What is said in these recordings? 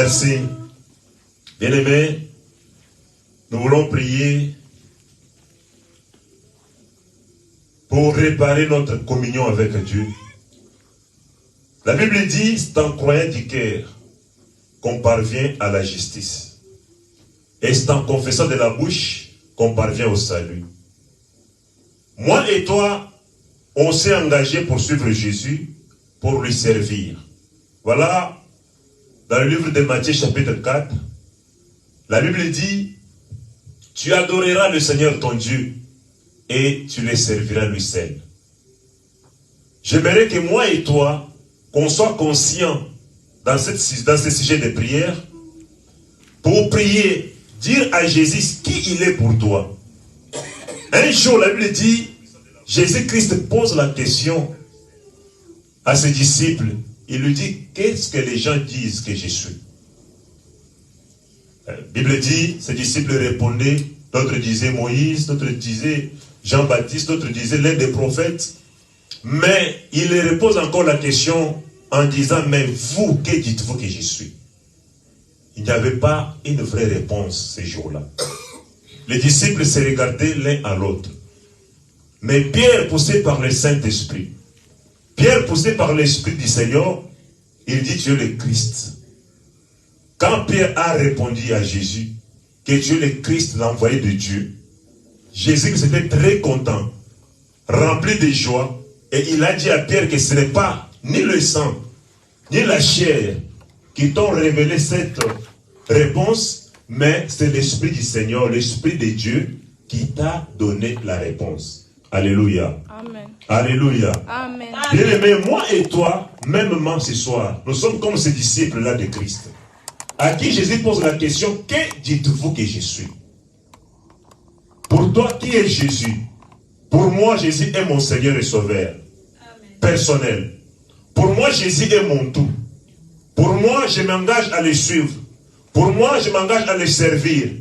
Merci. Bien-aimés, nous voulons prier pour réparer notre communion avec Dieu. La Bible dit, c'est en croyant du cœur qu'on parvient à la justice. Et c'est en confessant de la bouche qu'on parvient au salut. Moi et toi, on s'est engagé pour suivre Jésus, pour lui servir. Voilà, dans le livre de Matthieu chapitre 4, la Bible dit, tu adoreras le Seigneur ton Dieu et tu le serviras lui seul. J'aimerais que moi et toi, qu'on soit conscients dans ce sujet de prière, pour prier, dire à Jésus qui il est pour toi. Un jour, la Bible dit, Jésus-Christ pose la question à ses disciples. Il lui dit, qu'est-ce que les gens disent que je suis? La Bible dit, ses disciples répondaient, d'autres disaient Moïse, d'autres disaient Jean-Baptiste, d'autres disaient l'un des prophètes. Mais il leur repose encore la question en disant, mais vous, que dites-vous que je suis? Il n'y avait pas une vraie réponse ces jours-là. Les disciples se regardaient l'un à l'autre. Mais Pierre, poussé par le Saint-Esprit, Pierre, poussé par l'Esprit du Seigneur, il dit, tu es le Christ. Quand Pierre a répondu à Jésus que tu es le Christ, l'envoyé de Dieu, Jésus était très content, rempli de joie, et il a dit à Pierre que ce n'est pas ni le sang, ni la chair qui t'ont révélé cette réponse, mais c'est l'Esprit du Seigneur, l'Esprit de Dieu qui t'a donné la réponse. Alléluia. Amen. Alléluia. Amen. Bien-aimé, moi et toi, mêmement ce soir, nous sommes comme ces disciples-là de Christ, à qui Jésus pose la question, que dites-vous que je suis? Pour toi, qui est Jésus? Pour moi, Jésus est mon Seigneur et Sauveur. Amen. Personnel. Pour moi, Jésus est mon tout. Pour moi, je m'engage à le suivre. Pour moi, je m'engage à le servir.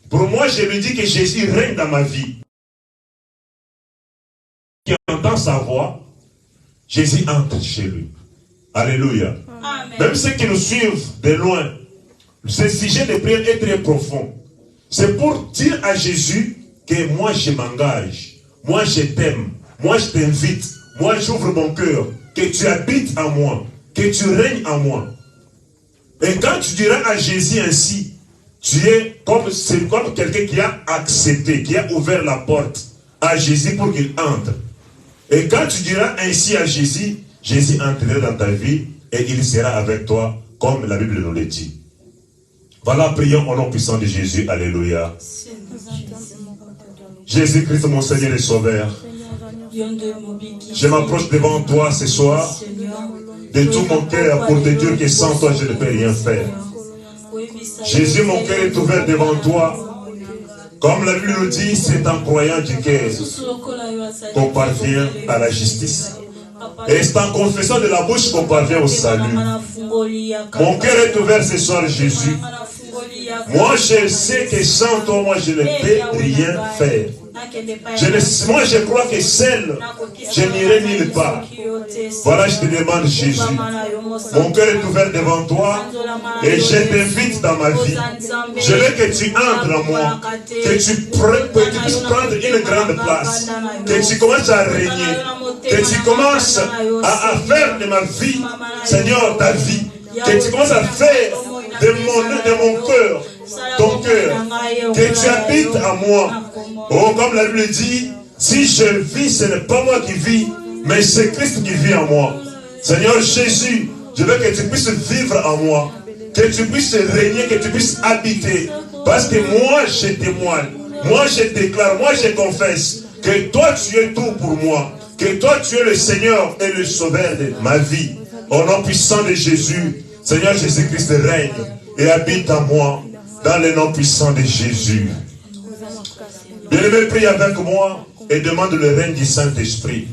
Pour moi, je lui dis que Jésus règne dans ma vie. Qui entend sa voix, Jésus entre chez lui. Alléluia. Amen. Même ceux qui nous suivent de loin, ce sujet de prière est très profond. C'est pour dire à Jésus que moi je m'engage, moi je t'aime, moi je t'invite, moi j'ouvre mon cœur, que tu habites en moi, que tu règnes en moi. Et quand tu diras à Jésus ainsi, tu es comme quelqu'un qui a accepté, qui a ouvert la porte à Jésus pour qu'il entre. Et quand tu diras ainsi à Jésus, Jésus entrera dans ta vie et il sera avec toi, comme la Bible nous le dit. Voilà, prions au nom puissant de Jésus. Alléluia. Jésus-Christ, mon Seigneur et Sauveur, je m'approche devant toi ce soir de tout mon cœur pour te dire que sans toi je ne peux rien faire. Jésus, mon cœur est ouvert devant toi. Comme la Bible nous dit, c'est en croyant du cœur qu'on parvient à la justice. Et c'est en confessant de la bouche qu'on parvient au salut. Mon cœur est ouvert ce soir, Jésus. Moi, je sais que sans toi, moi, je ne peux rien faire. Moi, je crois que seul, je n'irai nulle part. Voilà, je te demande, Jésus. Mon cœur est ouvert devant toi et je t'invite dans ma vie. Je veux que tu entres en moi, que tu puisses prendre une grande place, que tu commences à régner, que tu commences à faire de ma vie, Seigneur, ta vie, que tu commences à faire de mon cœur, ton cœur, que tu habites en moi. Oh, comme la Bible dit, si je vis, ce n'est pas moi qui vis, mais c'est Christ qui vit en moi. Seigneur Jésus, je veux que tu puisses vivre en moi, que tu puisses régner, que tu puisses habiter. Parce que moi, je témoigne, moi, je déclare, moi, je confesse que toi, tu es tout pour moi, que toi, tu es le Seigneur et le Sauveur de ma vie. Au nom puissant de Jésus, Seigneur Jésus-Christ règne et habite en moi, dans le nom puissant de Jésus. Bien-aimé, prie avec moi et demande le règne du Saint-Esprit.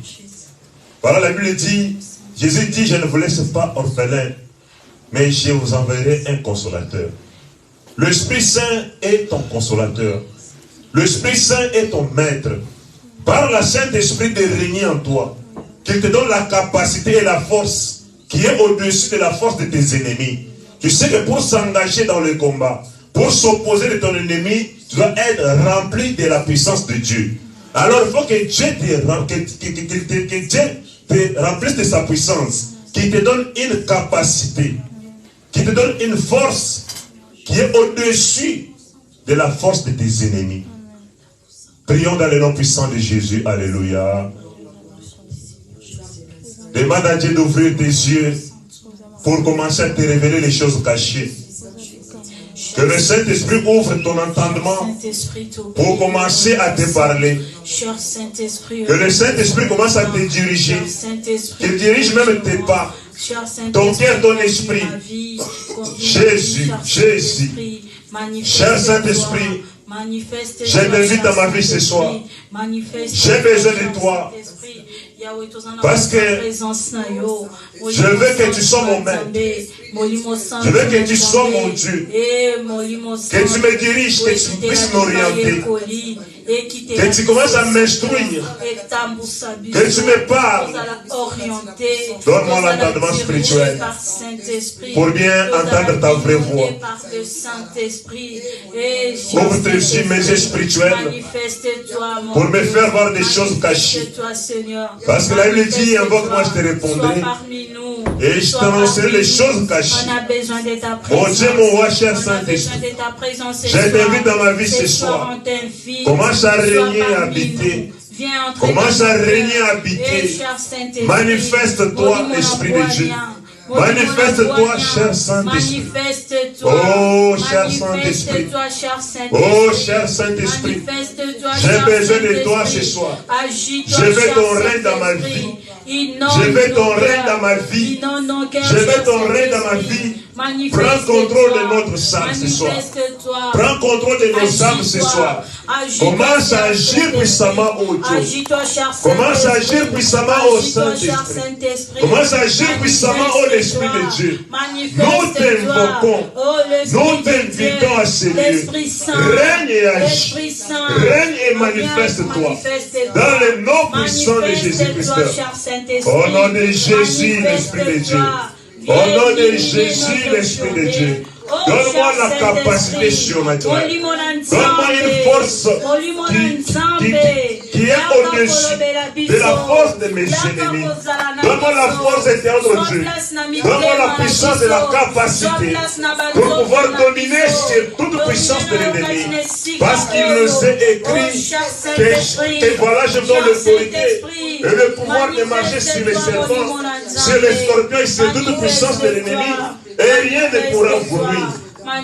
Voilà, la Bible dit, Jésus dit, je ne vous laisse pas orphelin, mais je vous enverrai un consolateur. L'Esprit Saint est ton consolateur. L'Esprit Saint est ton maître. Par le Saint-Esprit de régner en toi, qu'il te donne la capacité et la force qui est au-dessus de la force de tes ennemis. Tu sais que pour s'engager dans le combat, pour s'opposer de ton ennemi, tu dois être rempli de la puissance de Dieu. Alors il faut que Dieu te remplisse de sa puissance, qui te donne une capacité, qui te donne une force qui est au-dessus de la force de tes ennemis. Prions dans le nom puissant de Jésus. Alléluia. Demande à Dieu d'ouvrir tes yeux pour commencer à te révéler les choses cachées. Que le Saint-Esprit ouvre ton entendement pour commencer à te parler. Que le Saint-Esprit commence à te diriger. Qu'il dirige même tes pas. Ton cœur, ton esprit. Jésus, Jésus. Cher Saint-Esprit, je t'invite dans ma vie ce soir. J'ai besoin de toi. Parce que je veux que tu sois mon maître. Je veux que tu sois mon Dieu. Que tu me diriges, que tu puisses m'orienter. Que tu commences à m'instruire. Que tu me parles. Donne-moi l'entendement spirituel pour bien entendre ta vraie voix. Ouvre tes yeux, mes yeux spirituels, pour me faire voir des choses cachées. Parce que la Bible dit, invoque-moi, je te répondrai. Et je t'annoncerai les choses cachées. Mon Dieu, mon roi, cher Saint-Esprit, je t'invite dans ma vie ce soir. Commence à régner, à habiter. Commence à régner, à habiter. Manifeste-toi, Esprit de Dieu. Manifeste-toi, cher Saint-Esprit. Oh, cher Saint-Esprit. Oh, cher Saint-Esprit. J'ai besoin de toi ce soir. Je veux ton règne dans ma vie. Je veux ton règne dans ma vie. Je veux ton règne dans ma vie. Prends contrôle de notre âme ce soir. Prends contrôle de nos âmes ce soir. Commence à agir puissamment au Dieu. Commence à agir puissamment au Saint-Esprit. Commence à agir puissamment au Esprit de Dieu. Nous t'invoquons. Nous t'invitons à ce lieu. Règne et agis. Règne et manifeste-toi. Dans le nom puissant de Jésus-Christ. Au nom de Jésus, l'Esprit de Dieu. Au nom de Jésus, l'Esprit de Dieu. Donne-moi la capacité surnaturelle. Donne-moi une force qui est au-dessus de la force de mes ennemis. Donne-moi la force d'éteindre Dieu. Donne-moi la puissance de la capacité pour pouvoir dominer sur toute puissance de l'ennemi. Parce qu'il nous est écrit que voilà, je donne l'autorité et le pouvoir de marcher sur les serpents, sur les scorpions et sur toute puissance de l'ennemi. Et rien ne pourra vous nuire.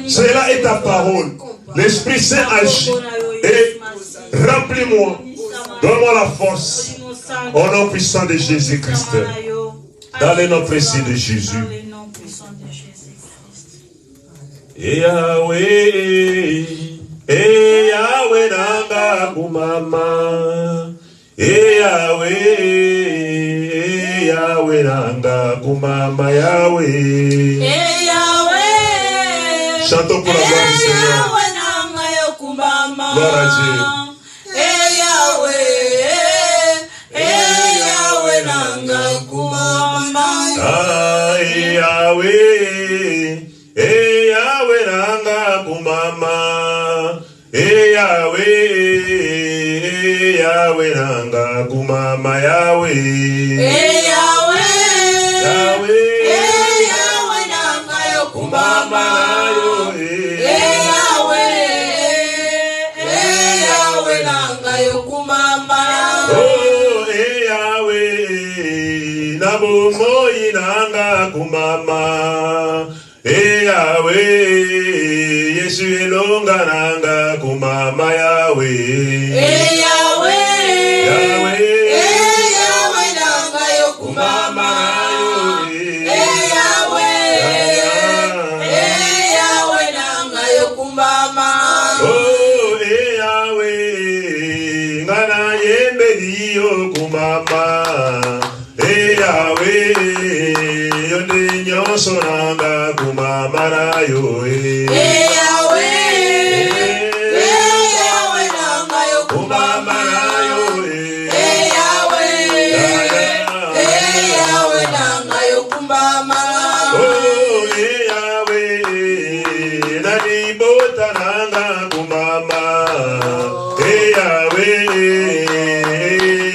Cela est ta parole. L'Esprit Saint agit. Et remplis-moi. Donne-moi la force. Au nom puissant de Jésus-Christ. Dans le nom précis de Jésus. Et Yahweh. Et Yahweh nanga kumama. Et Yahweh. Et Yahweh nanga kumama Yahweh. Chantons pour la gloire du Seigneur. Gloire à Dieu. Ah, Yahweh, Yahweh nanga kumama. Yahweh, Yahweh nanga kumama Yahweh. Yahweh, Yahweh nanga kumama. Moi nanga kumama, Yahweh, Yesu elonga nanga kumama Yahweh, Yahweh, Yahweh, Yahweh nanga yo kumama, Yahweh, Yahweh nanga yo kumama, oh Yahweh, ngana yembeli yo kumama. Yahweh, yonde nyonso nanga kumama na yo. Yahweh, Yahweh nanga yo kumama na yo. Yahweh, Yahweh nanga yo kumama. Oh Yahweh,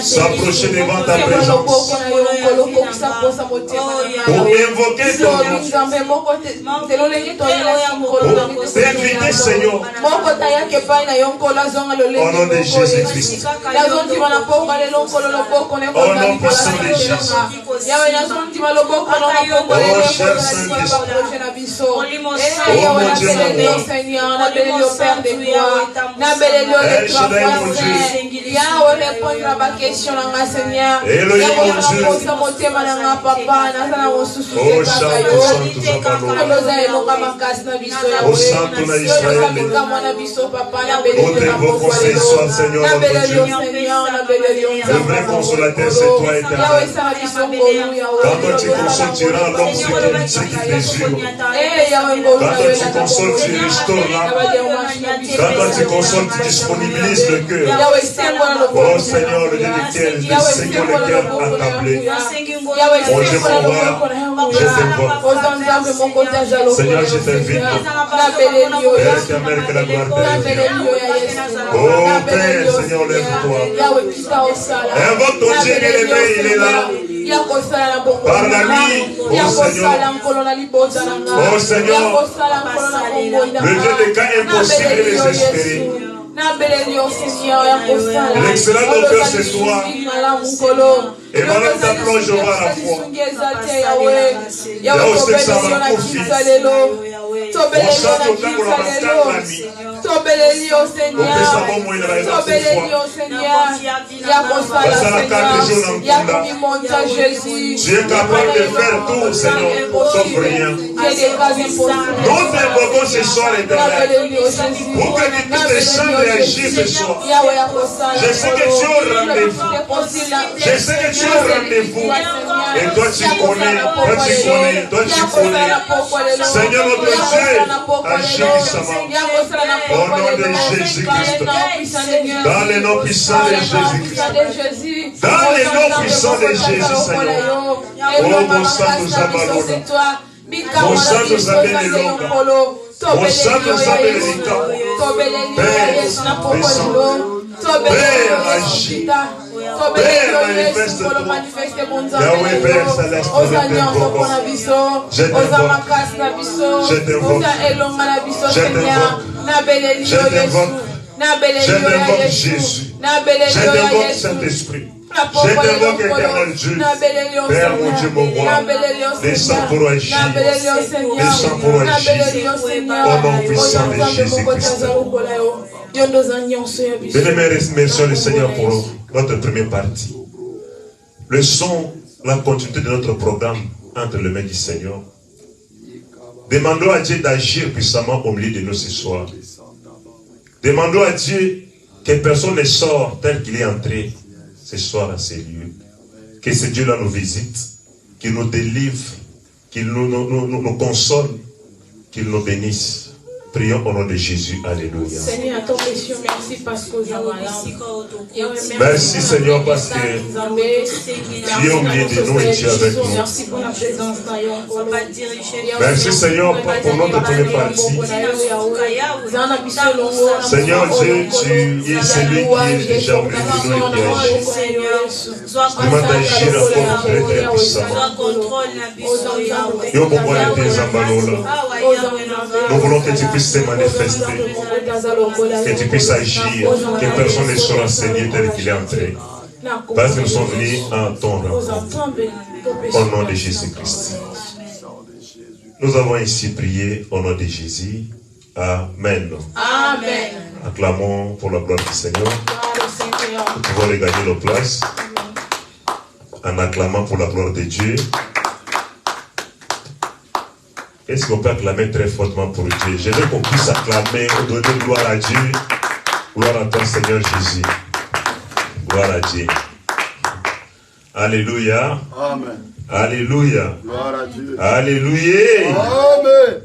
s'approcher devant ta présence pour invoquer ton nom, pour t'inviter, Seigneur, au nom de Jésus-Christ, au nom puissant de Jésus. Oh, cher Saint-Esprit, oh mon Dieu, mon roi, le vrai consolateur, c'est toi, éternel. Quand toi tu consoles, tu rends l'homme ce qu'il désire. Quand toi tu consoles, tu restaures l'âme. Quand toi tu consoles, tu disponibilises le cœur. Oh Seigneur, le Dieu duquel je saigne le cœur accablé. Mon Dieu, mon roi, je t'invoque. Seigneur, je t'invite. Père éternel, que la gloire t'aime. Oh Père, Seigneur, lève-toi. Invoque ton Dieu bien-aimé, il est là. Par la nuit, oh Seigneur, le Dieu des cas impossibles et désespérés. L'excellent docteur, c'est toi. Et voilà ta plonge au bar à la foi. Yahweh, c'est ça, ma confie. On chante au temps pour la matin la nuit. Tu es capable de faire tout, Seigneur, sauf rien. Nous t'invoquons ce soir, éternel, pour que tu puisses te chanter et agir ce soir. Je sais que tu es au rendez-vous. Je sais que tu es au rendez-vous. Et toi tu connais, Seigneur notre Dieu, agis puissamment. Au nom de Jésus-Christ. Dans le nom puissant de Jésus-Christ. Dans le nom puissant de Jésus, Seigneur. Oh mon sang nous abalona. Mon sang nous abelelonga. Mon sang nous abelelika. Père, descends. Père, agis. Père, manifeste-toi. Yahweh, Père céleste, je t'invoque. Je t'invoque. Je t'invoque Jésus. Je t'invoque Saint-Esprit. Je t'invoque éternel Dieu. Père mon Dieu, mon roi. Descends pour agir. Descends pour agir. Au nom puissant de Jésus-Christ. Bien-aimés, remercions le Seigneur pour notre première partie. Laissons la continuité de notre programme entre les mains du Seigneur. Demandons à Dieu d'agir puissamment au milieu de nous ce soir. Demandons à Dieu que personne ne sorte tel qu'il est entré ce soir à ces lieux. Que ce Dieu-là nous visite, qu'il nous délivre, qu'il nous console, qu'il nous bénisse. Prions au nom de Jésus. Alléluia. Seigneur, merci parce que merci Seigneur parce que tu es au milieu de nous et tu es avec nous. Merci pour la présence merci Seigneur pour notre première partie. Seigneur Dieu, tu es celui qui est déjà au milieu de nous et qui agit. Demande d'agir encore très très puissamment. Nous voulons que tu puisses se manifester, que tu puisses agir, que personne ne soit enseigné tel qu'il est entré. Parce que nous sommes venus en ton rencontre. Au nom de Jésus-Christ. Nous avons ainsi prié au nom de Jésus. Amen. Amen. Acclamons pour la gloire du Seigneur. Nous pouvons regagner nos places en acclamant pour la gloire de Dieu. Est-ce qu'on peut acclamer très fortement pour Dieu? Je veux qu'on puisse acclamer, donner gloire à Dieu. Gloire à toi, Seigneur Jésus. Gloire à Dieu. Alléluia. Amen. Alléluia. Gloire à Dieu. Alléluia. Amen.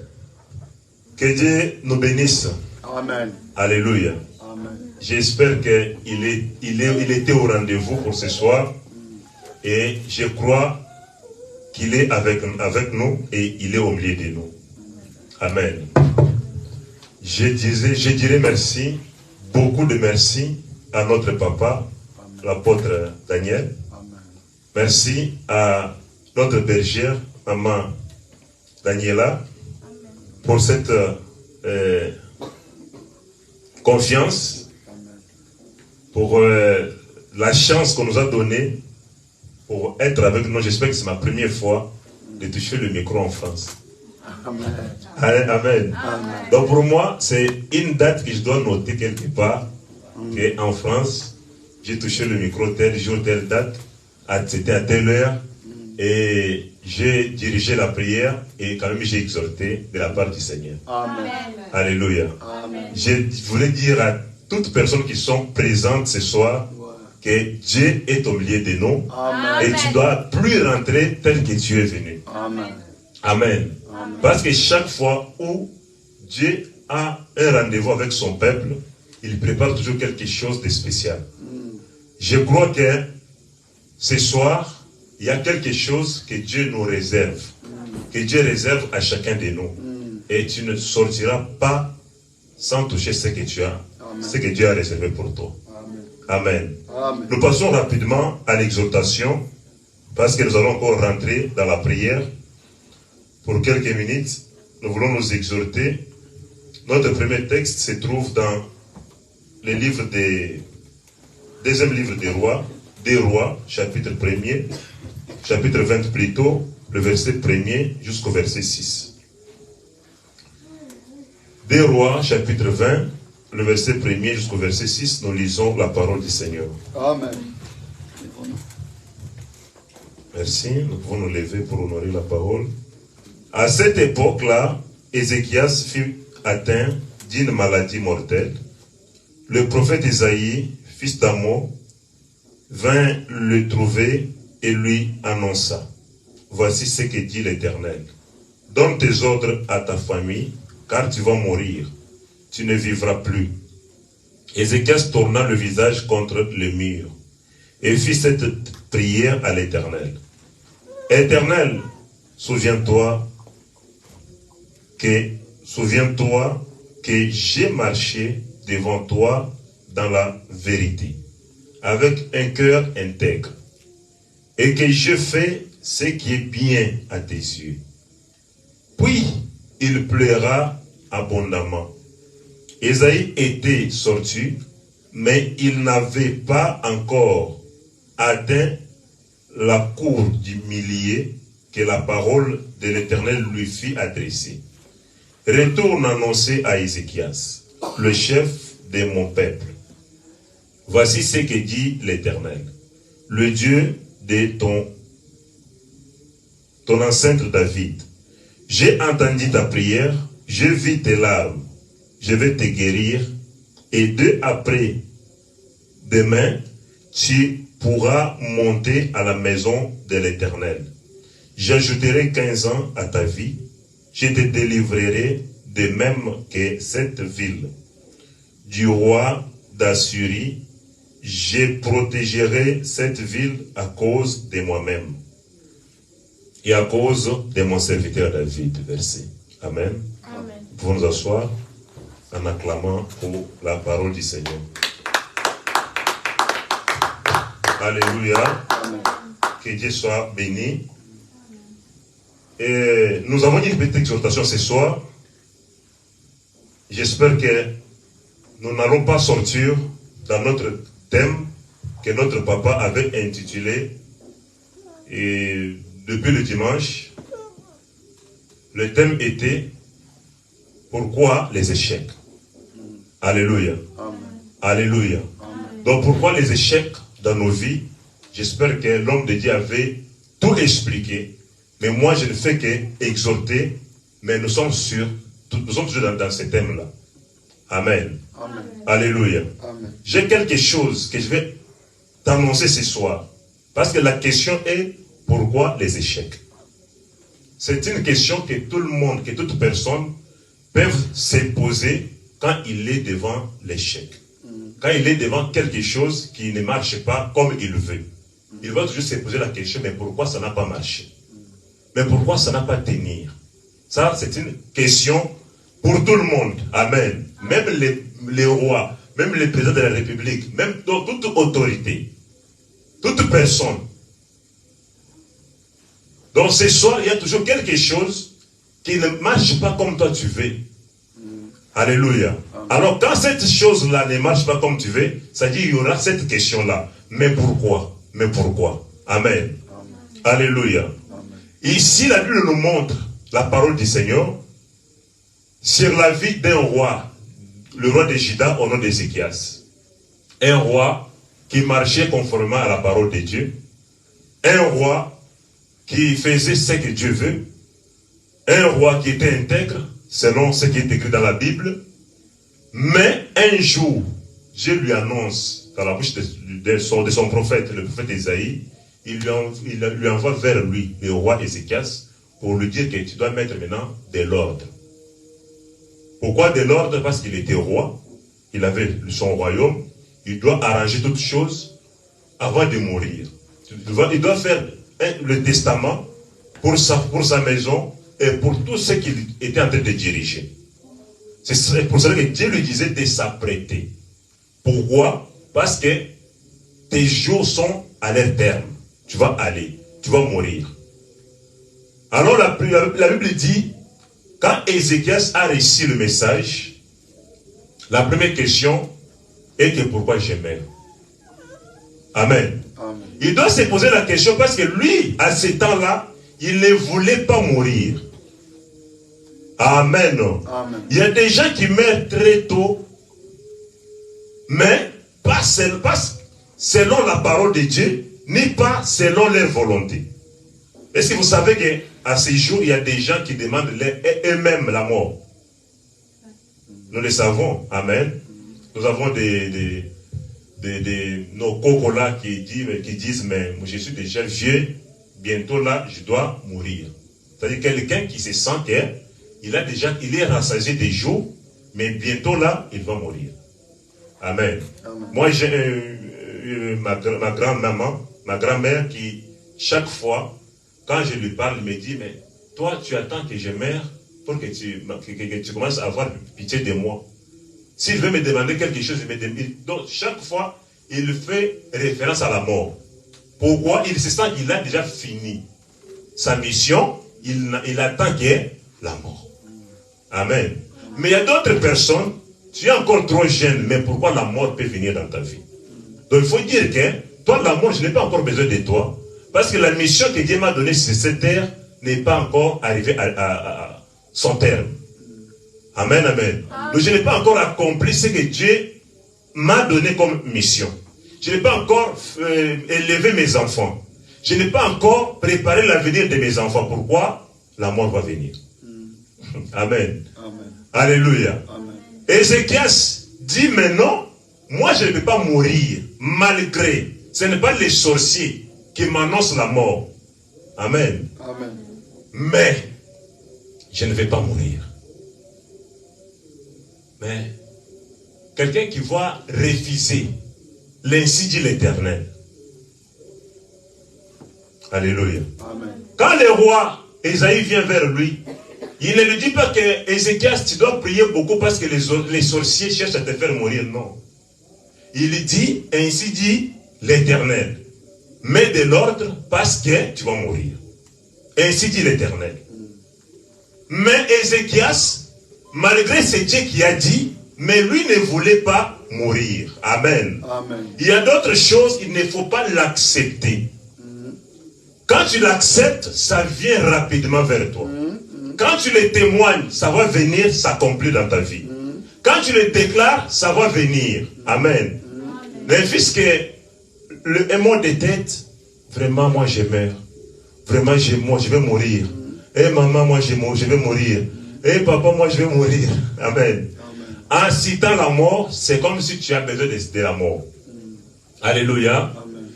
Que Dieu nous bénisse. Amen. Alléluia. Amen. J'espère qu'il était au rendez-vous pour ce soir. Et je crois qu'il est avec nous et il est au milieu de nous. Amen. Je dirais merci, beaucoup de merci à notre papa, l'apôtre Daniel. Amen. Merci à notre bergère, maman Daniela, pour cette confiance, pour la chance qu'on nous a donnée pour être avec nous. J'espère que c'est ma première fois de toucher le micro en France. Amen. Amen. Amen. Donc pour moi, c'est une date que je dois noter quelque part, qu'en France, j'ai touché le micro tel jour, telle date, c'était à telle heure, et j'ai dirigé la prière, et quand même j'ai exhorté de la part du Seigneur. Amen. Alléluia. Amen. Je voulais dire à toutes personnes qui sont présentes ce soir que Dieu est au milieu de nous, Amen. et tu ne dois plus rentrer tel que tu es venu. Amen. Amen. Parce que chaque fois où Dieu a un rendez-vous avec son peuple, il prépare toujours quelque chose de spécial. Je crois que ce soir, il y a quelque chose que Dieu nous réserve, que Dieu réserve à chacun de nous. Et tu ne sortiras pas sans toucher ce que tu as, ce que Dieu a réservé pour toi. Amen. Amen. Nous passons rapidement à l'exhortation, parce que nous allons encore rentrer dans la prière. Pour quelques minutes, nous voulons nous exhorter. Notre premier texte se trouve dans le livre deuxième livre des rois, chapitre 1er, chapitre 20 plutôt, le verset 1er jusqu'au verset 6. Des rois, chapitre 20, le verset 1er jusqu'au verset 6, nous lisons la parole du Seigneur. Amen. Merci, nous pouvons nous lever pour honorer la parole. À cette époque-là, Ézéchias fut atteint d'une maladie mortelle. Le prophète Isaïe, fils d'Amos, vint le trouver et lui annonça: voici ce que dit l'Éternel. Donne tes ordres à ta famille, car tu vas mourir. Tu ne vivras plus. Ézéchias tourna le visage contre le mur et fit cette prière à l'Éternel. Éternel, souviens-toi que j'ai marché devant toi dans la vérité, avec un cœur intègre, et que je fais ce qui est bien à tes yeux. Puis il pleura abondamment. Ésaïe était sorti, mais il n'avait pas encore atteint la cour du millier que la parole de l'Éternel lui fit adresser. Retourne annoncer à Ézéchias, le chef de mon peuple. Voici ce que dit l'Éternel, le Dieu de ton ancêtre David. J'ai entendu ta prière, j'ai vu tes larmes, je vais te guérir, et demain, tu pourras monter à la maison de l'Éternel. J'ajouterai 15 ans à ta vie, je te délivrerai de même que cette ville. Du roi d'Assyrie, je protégerai cette ville à cause de moi-même et à cause de mon serviteur David. Verset. Amen. Amen. Nous pouvons nous asseoir en acclamant pour la parole du Seigneur. Alléluia. Amen. Que Dieu soit béni. Et nous avons une petite exhortation ce soir. J'espère que nous n'allons pas sortir dans notre thème que notre papa avait intitulé, et depuis le dimanche, le thème était « Pourquoi les échecs ?» Alléluia. Amen. Alléluia. Amen. Donc pourquoi les échecs dans nos vies? J'espère que l'homme de Dieu avait tout expliqué. Mais moi, je ne fais qu'exhorter, mais nous sommes sûrs, nous sommes toujours dans ce thème-là. Amen. Amen. Alléluia. Amen. J'ai quelque chose que je vais t'annoncer ce soir. Parce que la question est, pourquoi les échecs? C'est une question que tout le monde, que toute personne peut se poser quand il est devant l'échec. Quand il est devant quelque chose qui ne marche pas comme il veut. Il va toujours se poser la question, mais pourquoi ça n'a pas marché? Mais pourquoi ça n'a pas tenu? Ça, c'est une question pour tout le monde. Amen. Même les rois, même les présidents de la République, même toute autorité. toute personne. Donc ce soir, il y a toujours quelque chose qui ne marche pas comme toi tu veux. Alléluia. Alors quand cette chose-là ne marche pas comme tu veux, ça dit qu'il y aura cette question-là. Mais pourquoi? Mais pourquoi? Amen. Alléluia. Ici, la Bible nous montre la parole du Seigneur sur la vie d'un roi, le roi de Juda au nom d'Ézéchias. Un roi qui marchait conformément à la parole de Dieu. Un roi qui faisait ce que Dieu veut. Un roi qui était intègre, selon ce qui est écrit dans la Bible. Mais un jour, Dieu lui annonce, dans la bouche de son prophète, le prophète Isaïe, il lui envoie vers lui, le roi Ézéchias, pour lui dire que tu dois mettre maintenant de l'ordre. Pourquoi de l'ordre? Parce qu'il était roi, il avait son royaume, il doit arranger toutes choses avant de mourir. Il doit faire le testament pour sa maison et pour tout ce qu'il était en train de diriger. C'est pour cela que Dieu lui disait de s'apprêter. Pourquoi? Parce que tes jours sont à leur terme. Tu vas aller, tu vas mourir. Alors la Bible dit, quand Ézéchias a reçu le message, la première question est que pourquoi je meurs? Amen. Amen. Il doit se poser la question parce que lui, à ce temps-là, il ne voulait pas mourir. Amen. Amen. Il y a des gens qui meurent très tôt, mais pas selon la parole de Dieu, ni pas selon leur volonté. Est-ce que vous savez qu'à ces jours, il y a des gens qui demandent eux-mêmes la mort? Nous le savons. Amen. Nous avons nos cocos là qui disent, mais je suis déjà vieux, bientôt là, je dois mourir. C'est-à-dire quelqu'un qui se sent qu'il est rassasié des jours, mais bientôt là, il va mourir. Amen. Amen. Moi, j'ai ma grand-maman, ma grand-mère qui, chaque fois, quand je lui parle, me dit, mais toi, tu attends que je meure pour que tu commences à avoir pitié de moi. S'il veut me demander quelque chose, il me demande. Donc, chaque fois, il fait référence à la mort. Pourquoi? Il se sent qu'il a déjà fini sa mission, il attend qu'il y ait la mort. Amen. Mais il y a d'autres personnes, tu es encore trop jeune, mais pourquoi la mort peut venir dans ta vie? Donc, il faut dire que, toi, la mort, je n'ai pas encore besoin de toi, parce que la mission que Dieu m'a donnée sur cette terre n'est pas encore arrivée à son terme. Amen, amen. Donc je n'ai pas encore accompli ce que Dieu m'a donné comme mission. Je n'ai pas encore élevé mes enfants. Je n'ai pas encore préparé l'avenir de mes enfants. Pourquoi? La mort va venir. Amen. Amen. Alléluia. Amen. Ézéchias dit maintenant, moi je ne peux pas mourir malgré. Ce n'est pas les sorciers qui m'annoncent la mort. Amen. Amen. Mais je ne vais pas mourir. Mais quelqu'un qui va refuser l'ainsi dit l'Éternel. Alléluia. Amen. Quand le roi Isaïe vient vers lui, il ne lui dit pas que Ézéchias, tu dois prier beaucoup parce que les sorciers cherchent à te faire mourir. Non. Il dit, ainsi dit l'Éternel. Mets de l'ordre parce que tu vas mourir. Ainsi dit l'Éternel. Mais Ézéchias, malgré ce Dieu qui a dit, mais lui ne voulait pas mourir. Amen. Amen. Il y a d'autres choses, il ne faut pas l'accepter. Quand tu l'acceptes, ça vient rapidement vers toi. Quand tu le témoignes, ça va venir s'accomplir dans ta vie. Quand tu le déclares, ça va venir. Amen. Mais puisque un mot de tête, vraiment moi je meurs. Vraiment je vais mourir. Et maman, moi je vais mourir. Et papa, moi je vais mourir. Amen. En citant la mort, c'est comme si tu as besoin de la mort. Alléluia. Amen.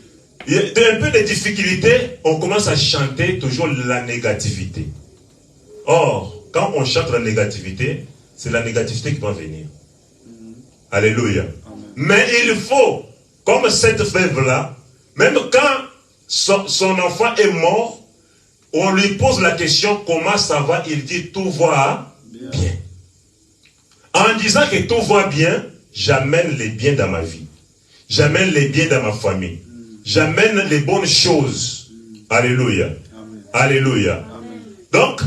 Il y a un peu de difficulté, on commence à chanter toujours la négativité. Or, quand on chante la négativité, c'est la négativité qui va venir. Alléluia. Amen. Mais il faut, comme cette veuve-là, même quand son enfant est mort, on lui pose la question comment ça va, il dit tout va bien. En disant que tout va bien, j'amène les biens dans ma vie. J'amène les biens dans ma famille. j'amène les bonnes choses. Alléluia. Amen. Alléluia. Amen. Donc,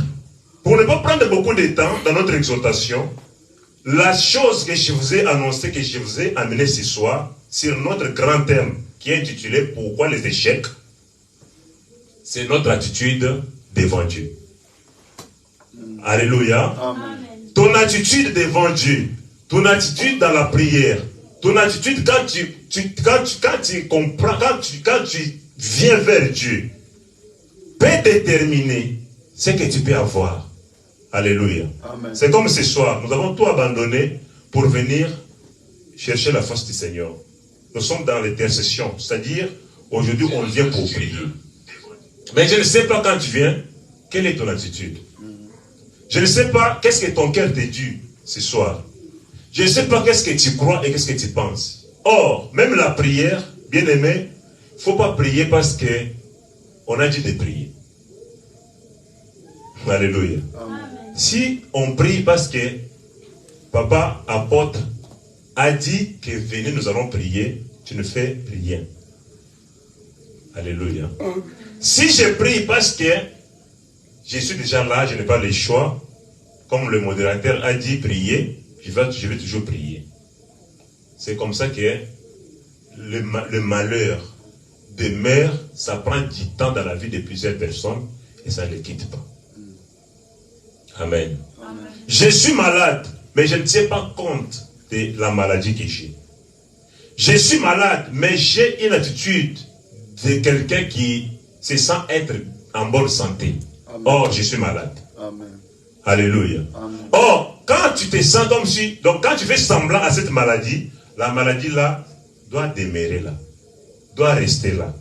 pour ne pas prendre beaucoup de temps dans notre exhortation, la chose que je vous ai annoncée, que je vous ai amenée ce soir, sur notre grand thème qui est intitulé « Pourquoi les échecs ?» c'est notre attitude devant Dieu. Alléluia. Amen. Ton attitude devant Dieu, ton attitude dans la prière, ton attitude quand tu comprends, quand tu viens vers Dieu, peut déterminer ce que tu peux avoir. Alléluia. C'est comme ce soir, nous avons tout abandonné pour venir chercher la face du Seigneur. Nous sommes dans l'intercession, c'est-à-dire aujourd'hui on vient pour prier. Mais je ne sais pas quand tu viens, quelle est ton attitude. Je ne sais pas qu'est-ce que ton cœur te dit ce soir. Je ne sais pas qu'est-ce que tu crois et qu'est-ce que tu penses. Or, même la prière, bien aimé, il ne faut pas prier parce qu'on a dit de prier. Alléluia. Amen. Si on prie parce que papa apôtre a dit que venez, nous allons prier, tu ne fais rien. Alléluia. Si je prie parce que je suis déjà là, je n'ai pas le choix, comme le modérateur a dit prier, je vais toujours prier. C'est comme ça que le malheur demeure, ça prend du temps dans la vie de plusieurs personnes et ça ne les quitte pas. Amen. Amen. Je suis malade, mais je ne tiens pas compte de la maladie que j'ai. Je suis malade, mais j'ai une attitude de quelqu'un qui se sent être en bonne santé. Amen. Or, je suis malade. Amen. Alléluia. Amen. Or, quand tu te sens comme si... Donc, quand tu fais semblant à cette maladie, la maladie là doit demeurer là. Doit rester là.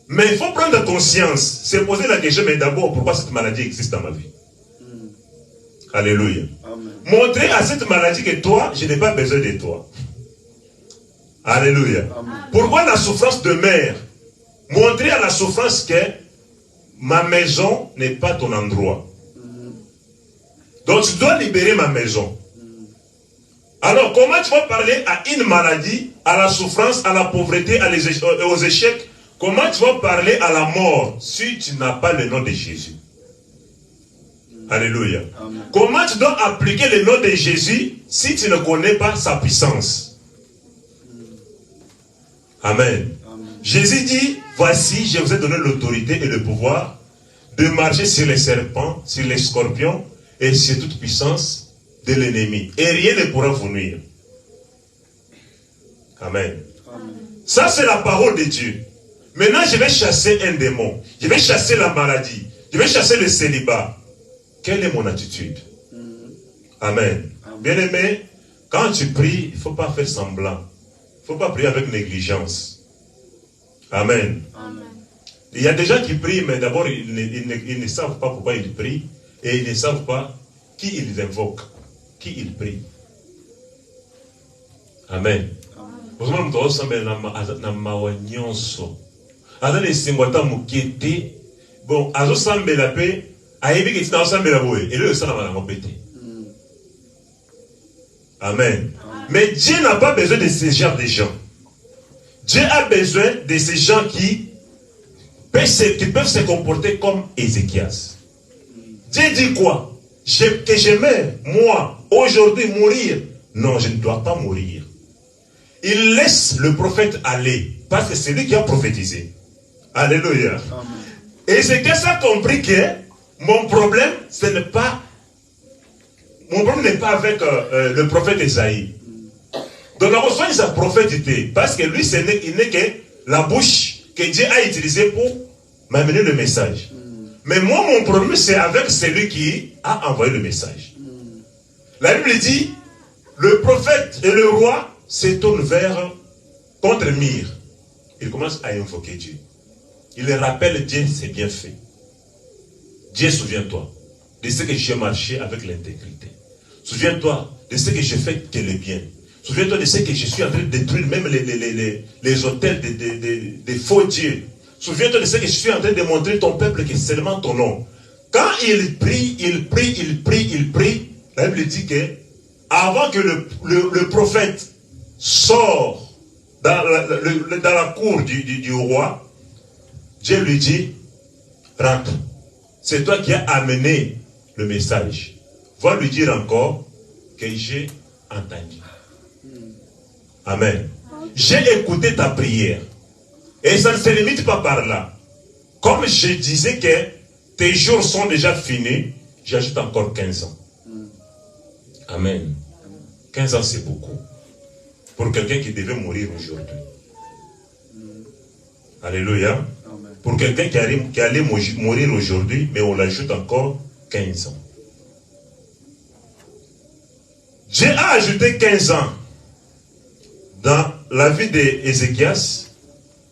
Mais il faut prendre conscience. Se poser la question, mais d'abord, pourquoi cette maladie existe dans ma vie? Alléluia. Amen. Montrer à cette maladie que toi, je n'ai pas besoin de toi. Alléluia. Amen. Pourquoi la souffrance demeure? Montrer à la souffrance que ma maison n'est pas ton endroit. Donc tu dois libérer ma maison. Alors comment tu vas parler à une maladie, à la souffrance, à la pauvreté, aux échecs? Comment tu vas parler à la mort si tu n'as pas le nom de Jésus? Alléluia. Amen. Comment tu dois appliquer le nom de Jésus si tu ne connais pas sa puissance? Amen. Amen. Jésus dit, voici, je vous ai donné l'autorité et le pouvoir de marcher sur les serpents, sur les scorpions et sur toute puissance de l'ennemi. Et rien ne pourra vous nuire. Amen. Amen. Ça, c'est la parole de Dieu. Maintenant, je vais chasser un démon. Je vais chasser la maladie. Je vais chasser le célibat. Quelle est mon attitude? Amen. Amen. Bien-aimé, quand tu pries, il ne faut pas faire semblant. Il ne faut pas prier avec négligence. Amen. Amen. Il y a des gens qui prient, mais d'abord, ils ne savent pas pourquoi ils prient. Et ils ne savent pas qui ils invoquent, qui ils prient. Amen. Amen. Bon, Amen. Mais Dieu n'a pas besoin de ce genre de gens. Dieu a besoin de ces gens qui peuvent se comporter comme Ézéchias. Dieu dit quoi? Que j'aimais, moi, aujourd'hui mourir. Non, je ne dois pas mourir. Il laisse le prophète aller, parce que c'est lui qui a prophétisé. Alléluia. Ézéchias a compris que mon problème, ce n'est pas... Mon problème n'est pas avec le prophète Esaïe. Donc la reçoit sa prophétité, parce que lui, il n'est que la bouche que Dieu a utilisée pour m'amener le message. Mais moi, mon problème, c'est avec celui qui a envoyé le message. La Bible dit, le prophète et le roi se tournent vers contre Mire. Il commence à invoquer Dieu. Il rappelle Dieu, c'est bien fait. Dieu, souviens-toi de ce que j'ai marché avec l'intégrité. Souviens-toi de ce que j'ai fait que le bien. Souviens-toi de ce que je suis en train de détruire, même les autels des faux dieux. Souviens-toi de ce que je suis en train de montrer ton peuple que c'est seulement ton nom. Quand il prie, la Bible dit que avant que le prophète sort dans la cour du roi, Dieu lui dit, rentre. C'est toi qui as amené le message. Va lui dire encore que j'ai entendu. Amen. J'ai écouté ta prière. Et ça ne se limite pas par là. Comme je disais que tes jours sont déjà finis, j'ajoute encore 15 ans. Amen. 15 ans, c'est beaucoup. Pour quelqu'un qui devait mourir aujourd'hui. Alléluia. Pour quelqu'un qui allait mourir aujourd'hui, mais on l'ajoute encore 15 ans. Dieu a ajouté 15 ans dans la vie d'Ézéchias,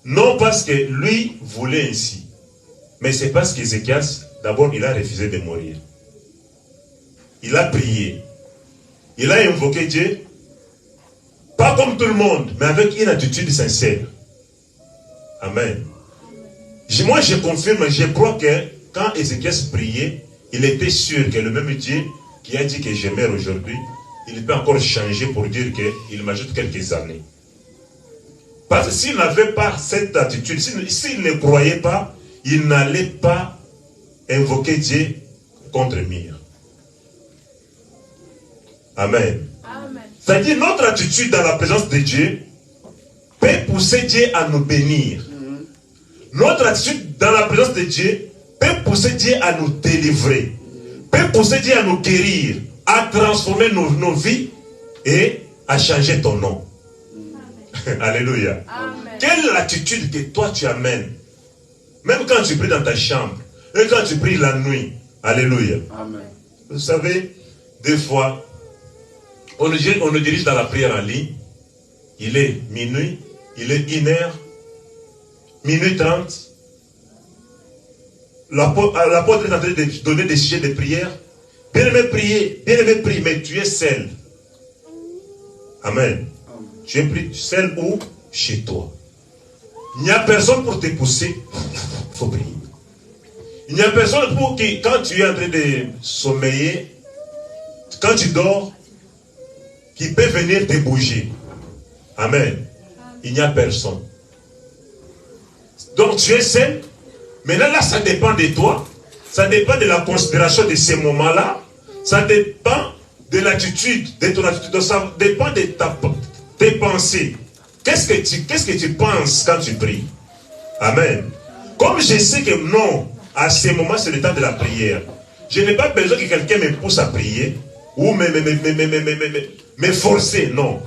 non parce que lui voulait ainsi, mais c'est parce qu'Ézéchias, d'abord, il a refusé de mourir. Il a prié. Il a invoqué Dieu, pas comme tout le monde, mais avec une attitude sincère. Amen. Moi, je confirme, je crois que quand Ézéchias priait, il était sûr que le même Dieu qui a dit que je meurs aujourd'hui, il peut encore changer pour dire qu'il m'ajoute quelques années. Parce que s'il n'avait pas cette attitude, s'il ne croyait pas, il n'allait pas invoquer Dieu contre mur. Amen. C'est-à-dire notre attitude dans la présence de Dieu peut pousser Dieu à nous bénir. Notre attitude dans la présence de Dieu peut pousser Dieu à nous délivrer, peut pousser Dieu à nous guérir, à transformer nos vies et à changer ton nom. Alléluia. Amen. Quelle est l'attitude que toi tu amènes? Même quand tu pries dans ta chambre, et quand tu pries la nuit. Alléluia. Amen. Vous savez, des fois, on nous dirige dans la prière en ligne. Il est minuit, il est 1h, minuit 30. L'apôtre est en train de donner des sujets de prière. Bien-aimé, prier, bien-aimé, prie, mais tu es seul. Amen. Tu es seul ou chez toi. Il n'y a personne pour te pousser. Il faut prier. Il n'y a personne pour qui, quand tu es en train de sommeiller, quand tu dors, qui peut venir te bouger. Amen. Il n'y a personne. Donc tu es seul. Maintenant là, ça dépend de toi. Ça dépend de la considération de ces moments-là. Ça dépend de l'attitude, de ton attitude. Ça dépend de tes pensées. Qu'est-ce que tu penses quand tu pries? Amen. Comme je sais que non, à ces moments, c'est le temps de la prière. Je n'ai pas besoin que quelqu'un me pousse à prier ou me forcer. Non.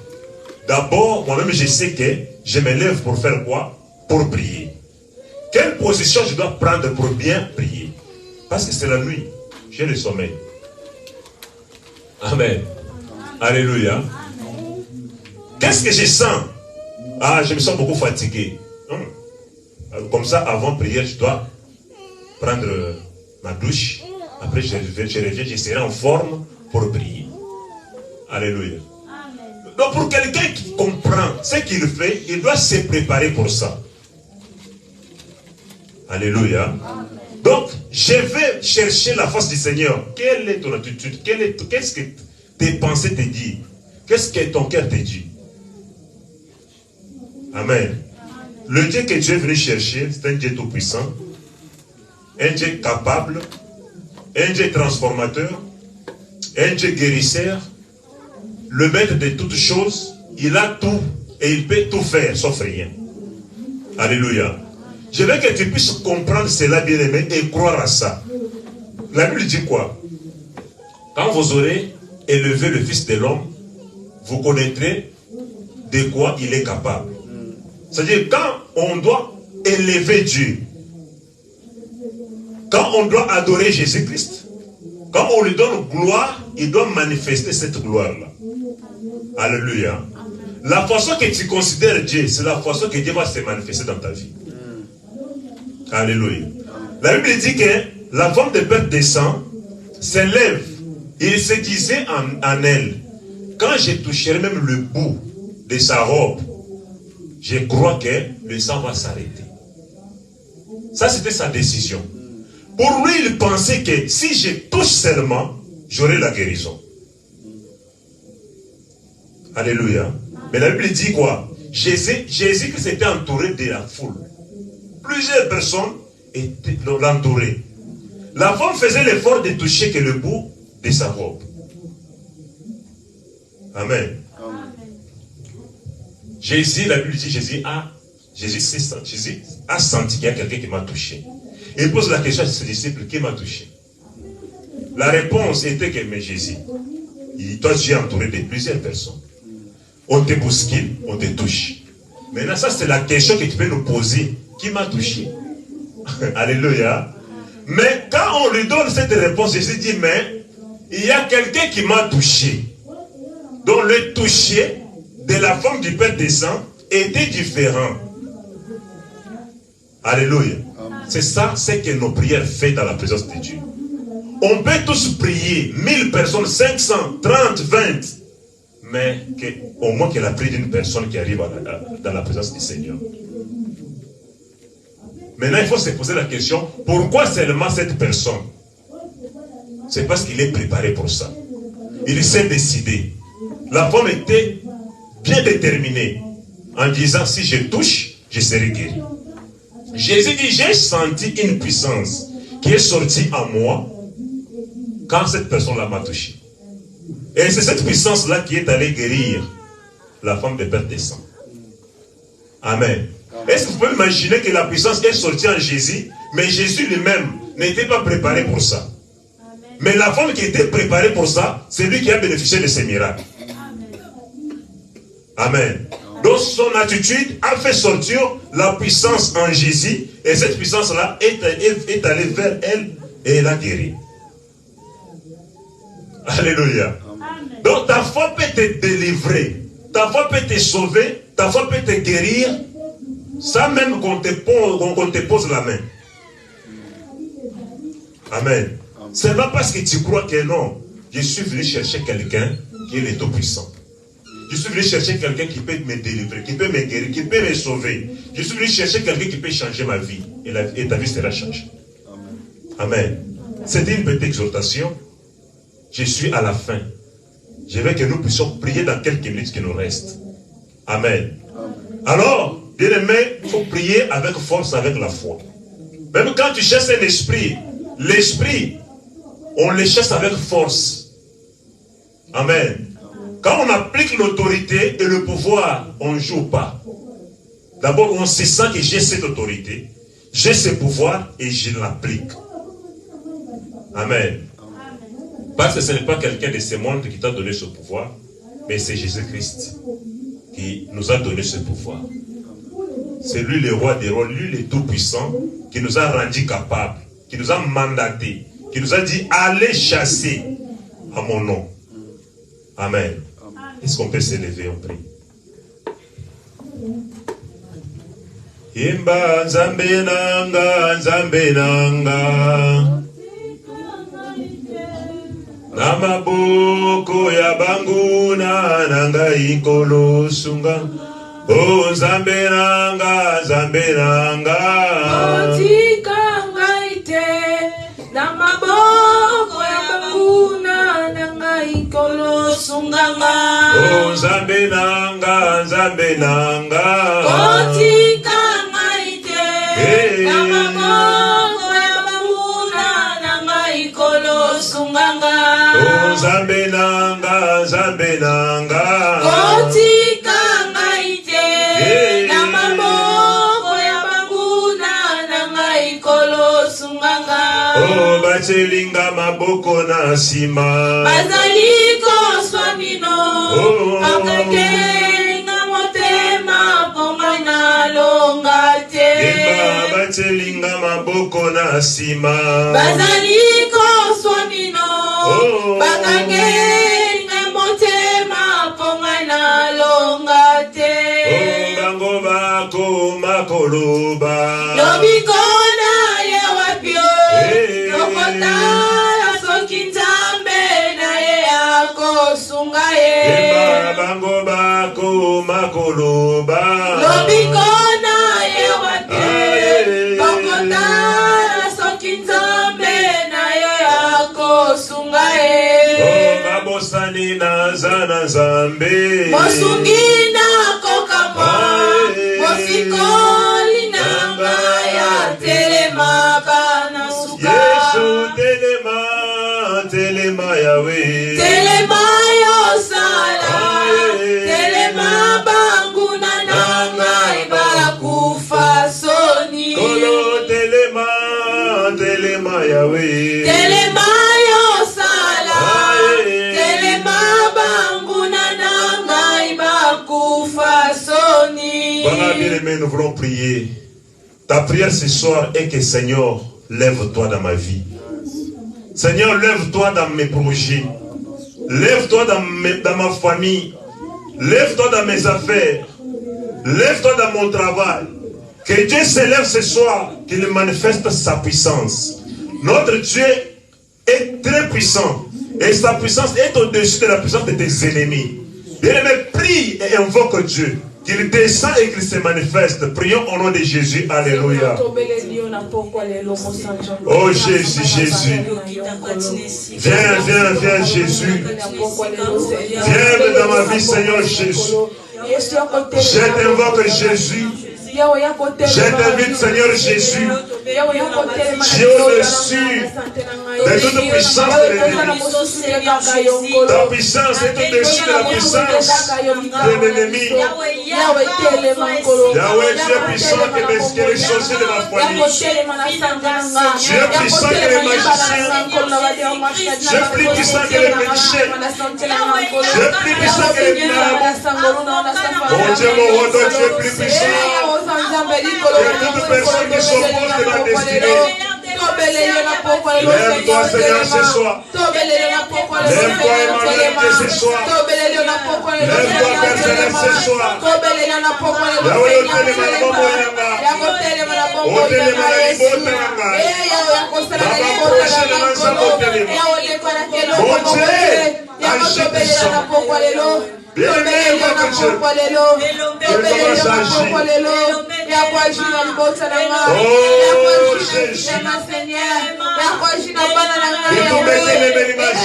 D'abord, moi-même, je sais que je me lève pour faire quoi? Pour prier. Quelle position je dois prendre pour bien prier? Parce que c'est la nuit. J'ai le sommeil. Amen. Alléluia. Qu'est-ce que je sens? Ah, je me sens beaucoup fatigué. Comme ça, avant prière, je dois prendre ma douche. Après, je reviens, je serai en forme pour prier. Alléluia. Donc, pour quelqu'un qui comprend ce qu'il fait, il doit se préparer pour ça. Alléluia. Donc, je vais chercher la face du Seigneur. Quelle est ton attitude? Qu'est-ce que tes pensées te disent? Qu'est-ce que ton cœur te dit? Amen. Le Dieu que Dieu est venu chercher, c'est un Dieu tout-puissant, un Dieu capable, un Dieu transformateur, un Dieu guérisseur, le maître de toutes choses. Il a tout et il peut tout faire sauf rien. Alléluia. Je veux que tu puisses comprendre cela, bien-aimé, et croire à ça. La Bible dit quoi? Quand vous aurez élevé le Fils de l'homme, vous connaîtrez de quoi il est capable. C'est-à-dire, quand on doit élever Dieu, quand on doit adorer Jésus-Christ, quand on lui donne gloire, il doit manifester cette gloire-là. Alléluia. La façon que tu considères Dieu, c'est la façon que Dieu va se manifester dans ta vie. Alléluia. La Bible dit que la femme de Père descend, s'élève, et il se disait en elle, quand je toucherai même le bout de sa robe, je crois que le sang va s'arrêter. Ça, c'était sa décision. Pour lui, il pensait que si je touche seulement, j'aurai la guérison. Alléluia. Mais la Bible dit quoi? Jésus s'était entouré de la foule. Plusieurs personnes l'entouraient. La femme faisait l'effort de toucher que le bout de sa robe. Amen. Jésus, la Bible dit, Jésus a senti qu'il y a quelqu'un qui m'a touché. Et il pose la question à ses disciples, qui m'a touché? La réponse était que, mais Jésus, toi tu es entouré de plusieurs personnes. On te bouscule, on te touche. Maintenant, ça c'est la question que tu peux nous poser. Qui m'a touché? Alléluia. Mais quand on lui donne cette réponse, Jésus dit, mais il y a quelqu'un qui m'a touché. Donc le toucher de la femme du Père des Saints était différent. Alléluia. C'est ça, c'est que nos prières font dans la présence de Dieu. On peut tous prier, 1000 personnes, 500, 30, 20. Mais au moins que la prière d'une personne qui arrive dans la présence du Seigneur. Maintenant, il faut se poser la question, pourquoi seulement cette personne? C'est parce qu'il est préparé pour ça. Il s'est décidé. La femme était bien déterminée en disant, si je touche, je serai guéri. Jésus dit, j'ai senti une puissance qui est sortie en moi quand cette personne-là m'a touché. Et c'est cette puissance-là qui est allée guérir la femme de Père des Saints. Amen. Est-ce que vous pouvez imaginer que la puissance est sortie en Jésus, mais Jésus lui-même n'était pas préparé pour ça. Mais la femme qui était préparée pour ça, c'est lui qui a bénéficié de ces miracles. Amen. Donc son attitude a fait sortir la puissance en Jésus, et cette puissance-là est allée vers elle et elle a guéri. Alléluia. Donc ta foi peut te délivrer, ta foi peut te sauver, ta foi peut te guérir, sans même qu'on te pose la main. Amen. C'est pas parce que tu crois que non. Je suis venu chercher quelqu'un qui est le Tout-Puissant. Je suis venu chercher quelqu'un qui peut me délivrer, qui peut me guérir, qui peut me sauver. Je suis venu chercher quelqu'un qui peut changer ma vie. Et ta vie sera changée. Amen. C'était une petite exhortation. Je suis à la fin. Je veux que nous puissions prier dans quelques minutes qui nous restent. Amen. Alors, bien aimé, il faut prier avec force, avec la foi. Même quand tu cherches un esprit, l'esprit, on le cherche avec force. Amen. Quand on applique l'autorité et le pouvoir, on ne joue pas. D'abord, on se sent que j'ai cette autorité, j'ai ce pouvoir et je l'applique. Amen. Parce que ce n'est pas quelqu'un de ce monde qui t'a donné ce pouvoir, mais c'est Jésus-Christ qui nous a donné ce pouvoir. C'est lui le roi des rois, lui le tout-puissant, qui nous a rendus capables, qui nous a mandatés, qui nous a dit, allez chasser à mon nom. Amen. Est-ce qu'on peut s'élever, on prie? Imba nzambe nanga, nzambe nanga. Namaboko ya banguna nanga ikolo sunga. Oh nzambe nanga, nzambe nanga. Otika ngaite. Namaboko ya banguna nanga ikolo sunganga. Oh nzambe nanga, nzambe nanga. Otika ngaite. Namaboko ya banguna nanga ikolo sunganga. Oh nzambe nanga, nzambe nanga. Otika ngaite. Namaboko ya banguna nanga ikolo sunganga. Oh bachelinga maboko na sima. Bazaliko swamino. Oh. Akakelinga motema ponga na longate. Eba bachelinga maboko na sima. Bazaliko swamino. Oh. Bakakelinga motema ponga na longate. Oh bango bako makoloba. Lobikona ye wapio. Hey. Lokotala sokinzambe na ye ako sunga ye. Eba bango bako makoloba. Lobikona ye wapio. Hey. Lokotala sokinzambe na ye ako sunga ye. Oh babosani na zana zambe. Mosungina kokamwa. Yahweh. Telema yo sala. Telema banguna nangai bakufa soni. Voilà, bien-aimés, nous voulons prier. Ta prière ce soir est que Seigneur, lève-toi dans ma vie. Seigneur, lève-toi dans mes projets. Lève-toi dans ma famille. Lève-toi dans mes affaires. Lève-toi dans mon travail. Que Dieu s'élève ce soir, qu'il manifeste sa puissance. Notre Dieu est très puissant. Et sa puissance est au-dessus de la puissance de tes ennemis. Bien-aimé, prie et invoque Dieu. Qu'il descend et qu'il se manifeste. Prions au nom de Jésus. Alléluia. Oh Jésus, Jésus. Viens Jésus. Viens dans ma vie, Seigneur Jésus. Je t'invoque Jésus. Je t'invite, Seigneur Jésus. Tu es au-dessus de toute puissance de l'ennemi. Ta puissance est au-dessus de la puissance de l'ennemi. Yahweh, tu es puissant que les sorciers de ma famille. Tu es puissant que les magiciens. Tu es plus puissant que les péchés. Tu es plus puissant que les marabouts. Mon Dieu, mon roi, toi, tu es plus puissant. Et toute personne qui s'oppose de ma destinée. Lève-toi, Seigneur, ce soir. Lève-toi, Emmanuel, ce soir. Lève-toi, Père Céleste, ce soir. Yahweh, otelema na bombo yanga. Otelema na libota yanga. Baba, prochaine mansa otelema. Mon Dieu, agis puissant. Bien-aimé, votre Dieu. Il commence à agir. Oh Jésus. Il nous met les images.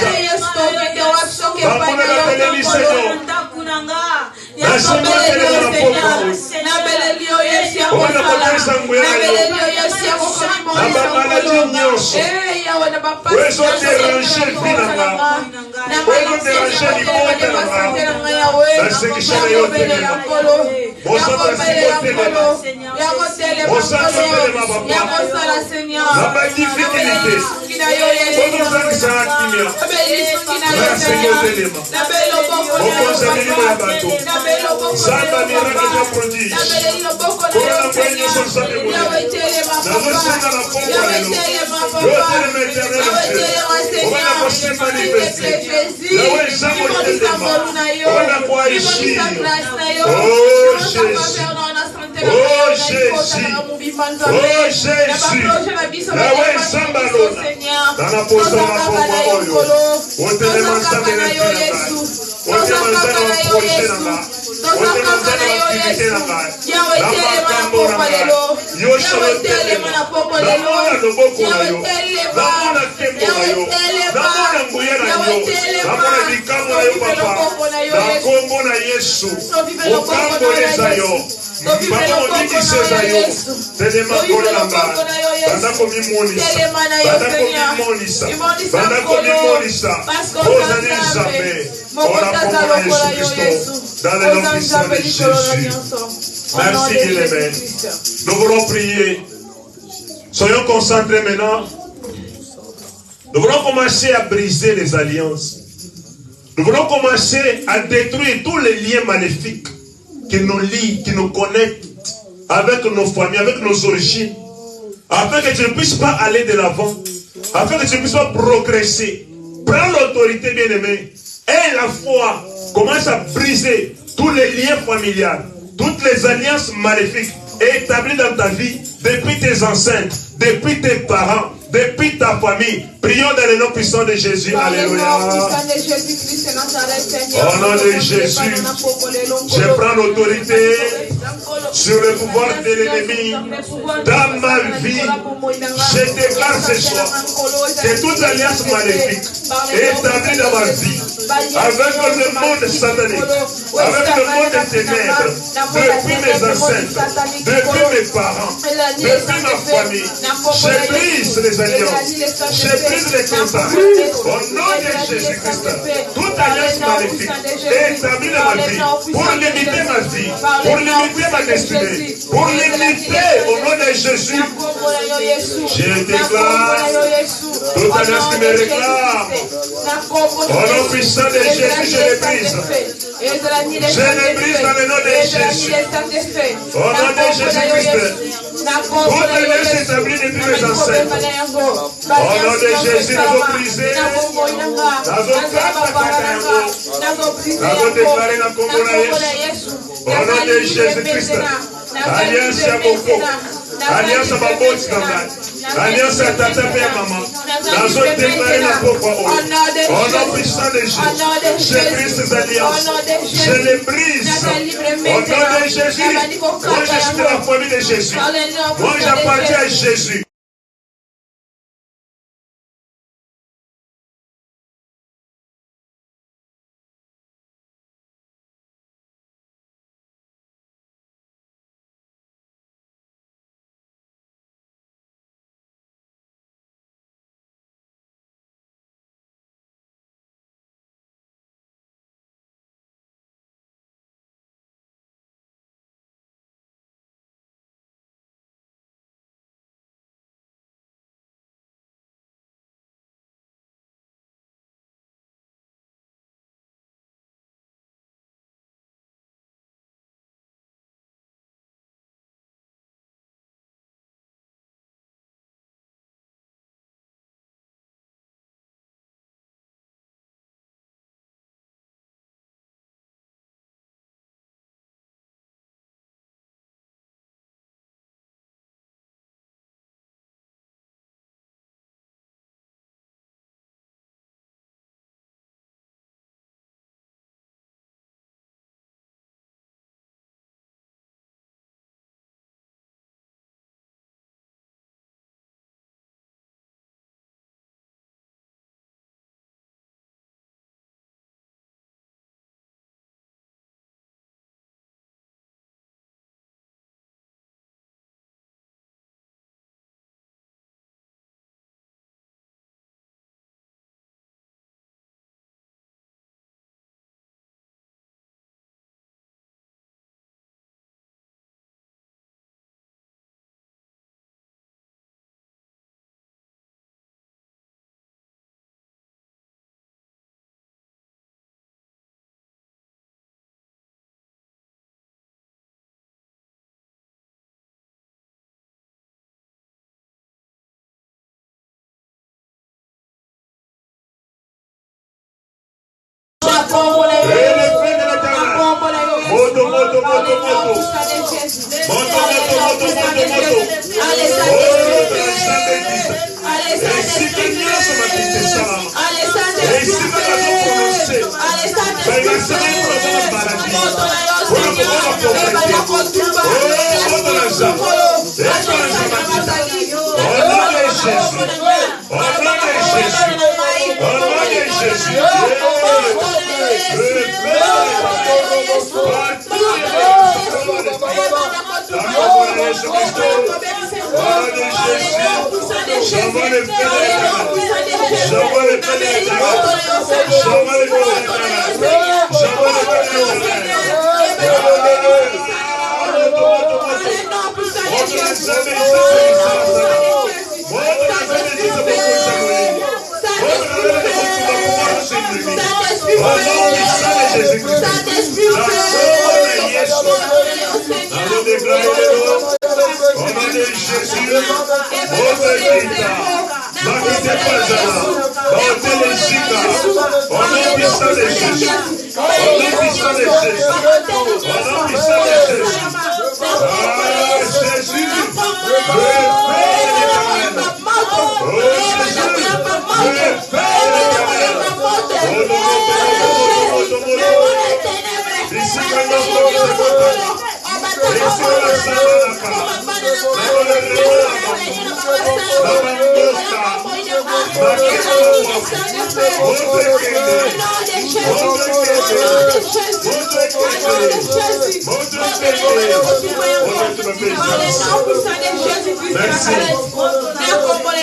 Dans le nom puissant de Jésus. Merci, bien-aimés. Nous voulons prier. Soyons concentrés maintenant. Nous voulons commencer à briser les alliances. Nous voulons commencer à détruire tous les liens maléfiques qui nous lient, qui nous connectent avec nos familles, avec nos origines, afin que tu ne puisses pas aller de l'avant, afin que tu ne puisses pas progresser. Prends l'autorité, bien-aimé, et la foi commence à briser tous les liens familiaux, toutes les alliances maléfiques établies dans ta vie depuis tes ancêtres, depuis tes parents, depuis ta famille. Prions dans le nom puissant de Jésus. Alléluia. Au nom de Jésus, je prends l'autorité sur le pouvoir de l'ennemi dans ma vie. Je déclare ce soir que toute alliance maléfique établie dans ma vie avec le monde satanique, avec le monde des ténèbres, depuis mes ancêtres, depuis mes parents, depuis ma famille, je brise les alliances, je brise les contacts. Au nom de Jésus-Christ, toute alliance maléfique est établie dans ma vie pour limiter ma vie, pour limiter ma destinée, pour limiter au nom de Jésus. Je déclare toute alliance qui me réclame. Au nom puissant de Jésus, je les brise. Je les brise dans le nom de Jésus. Au nom de Jésus-Christ. Toute alliance établie depuis mes ancêtres. Au nom de Jésus, nous avons brisé. Nous avons déclaré la Congo. Au nom de Jésus-Christ. Alliance à Boko. Alliance à Baboti Kamad. Alliance à Tata et Maman. Nous avons déclaré la Congo. Au nom puissant de Jésus. Je brise ces alliances. Je les brise. Au nom de Jésus. Moi, je suis de la famille de Jésus. Moi, j'appartiens à Jésus.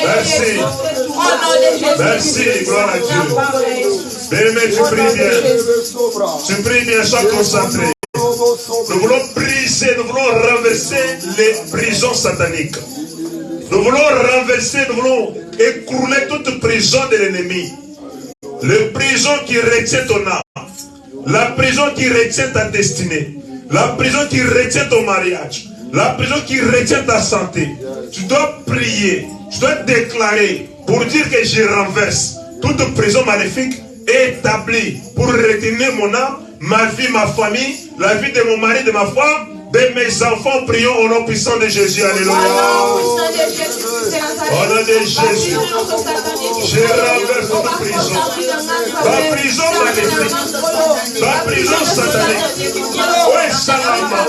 Merci. Merci, gloire à Dieu. Bien-aimé, tu pries bien. Tu pries bien, sois concentré. Nous voulons briser, nous voulons renverser les prisons sataniques. Nous voulons renverser, nous voulons écrouler toute prison de l'ennemi. Les prisons qui retiennent ton âme. La prison qui retient ta destinée. La prison qui retient ton mariage. La prison qui retient ta santé. Tu dois prier. Tu dois déclarer pour dire que je renverse toute prison maléfique établie pour retenir mon âme, ma vie, ma famille, la vie de mon mari, de ma femme, de mes enfants. Prions au nom puissant de Jésus. Alléluia. Au nom de Jésus, je renverse toute prison. Ma prison maléfique, ma prison satanique. Oui, salama.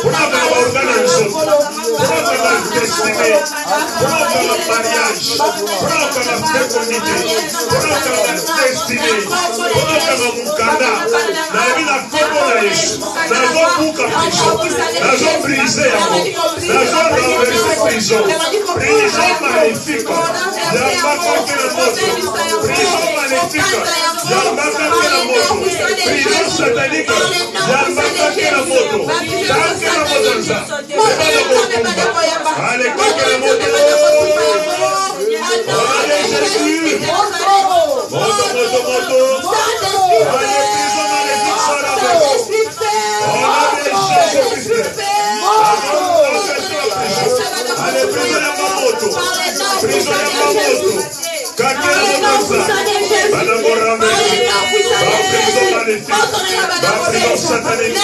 Pour ma organisation, pour ma destinée, pour ma mariage, pour ma fécondité, pour ma destinée, pour ma mukanda, na vie na kombo na Yesu, na zo buka prison, na zo brisé yango, na zo renverser prison, prison maléfique, yambaka kela moto, prison maléfique, yambaka kela moto, prison satanique, yambaka kela moto, kela moto nza, allez kela moto, allez Jésus, moto, allez prison maléfique sarabo, allez Jésus-Christ, allez prison ya moto, prison ya moto, kakela moto nza, banango ramesi, ba prison maléfique, ba prison satanique,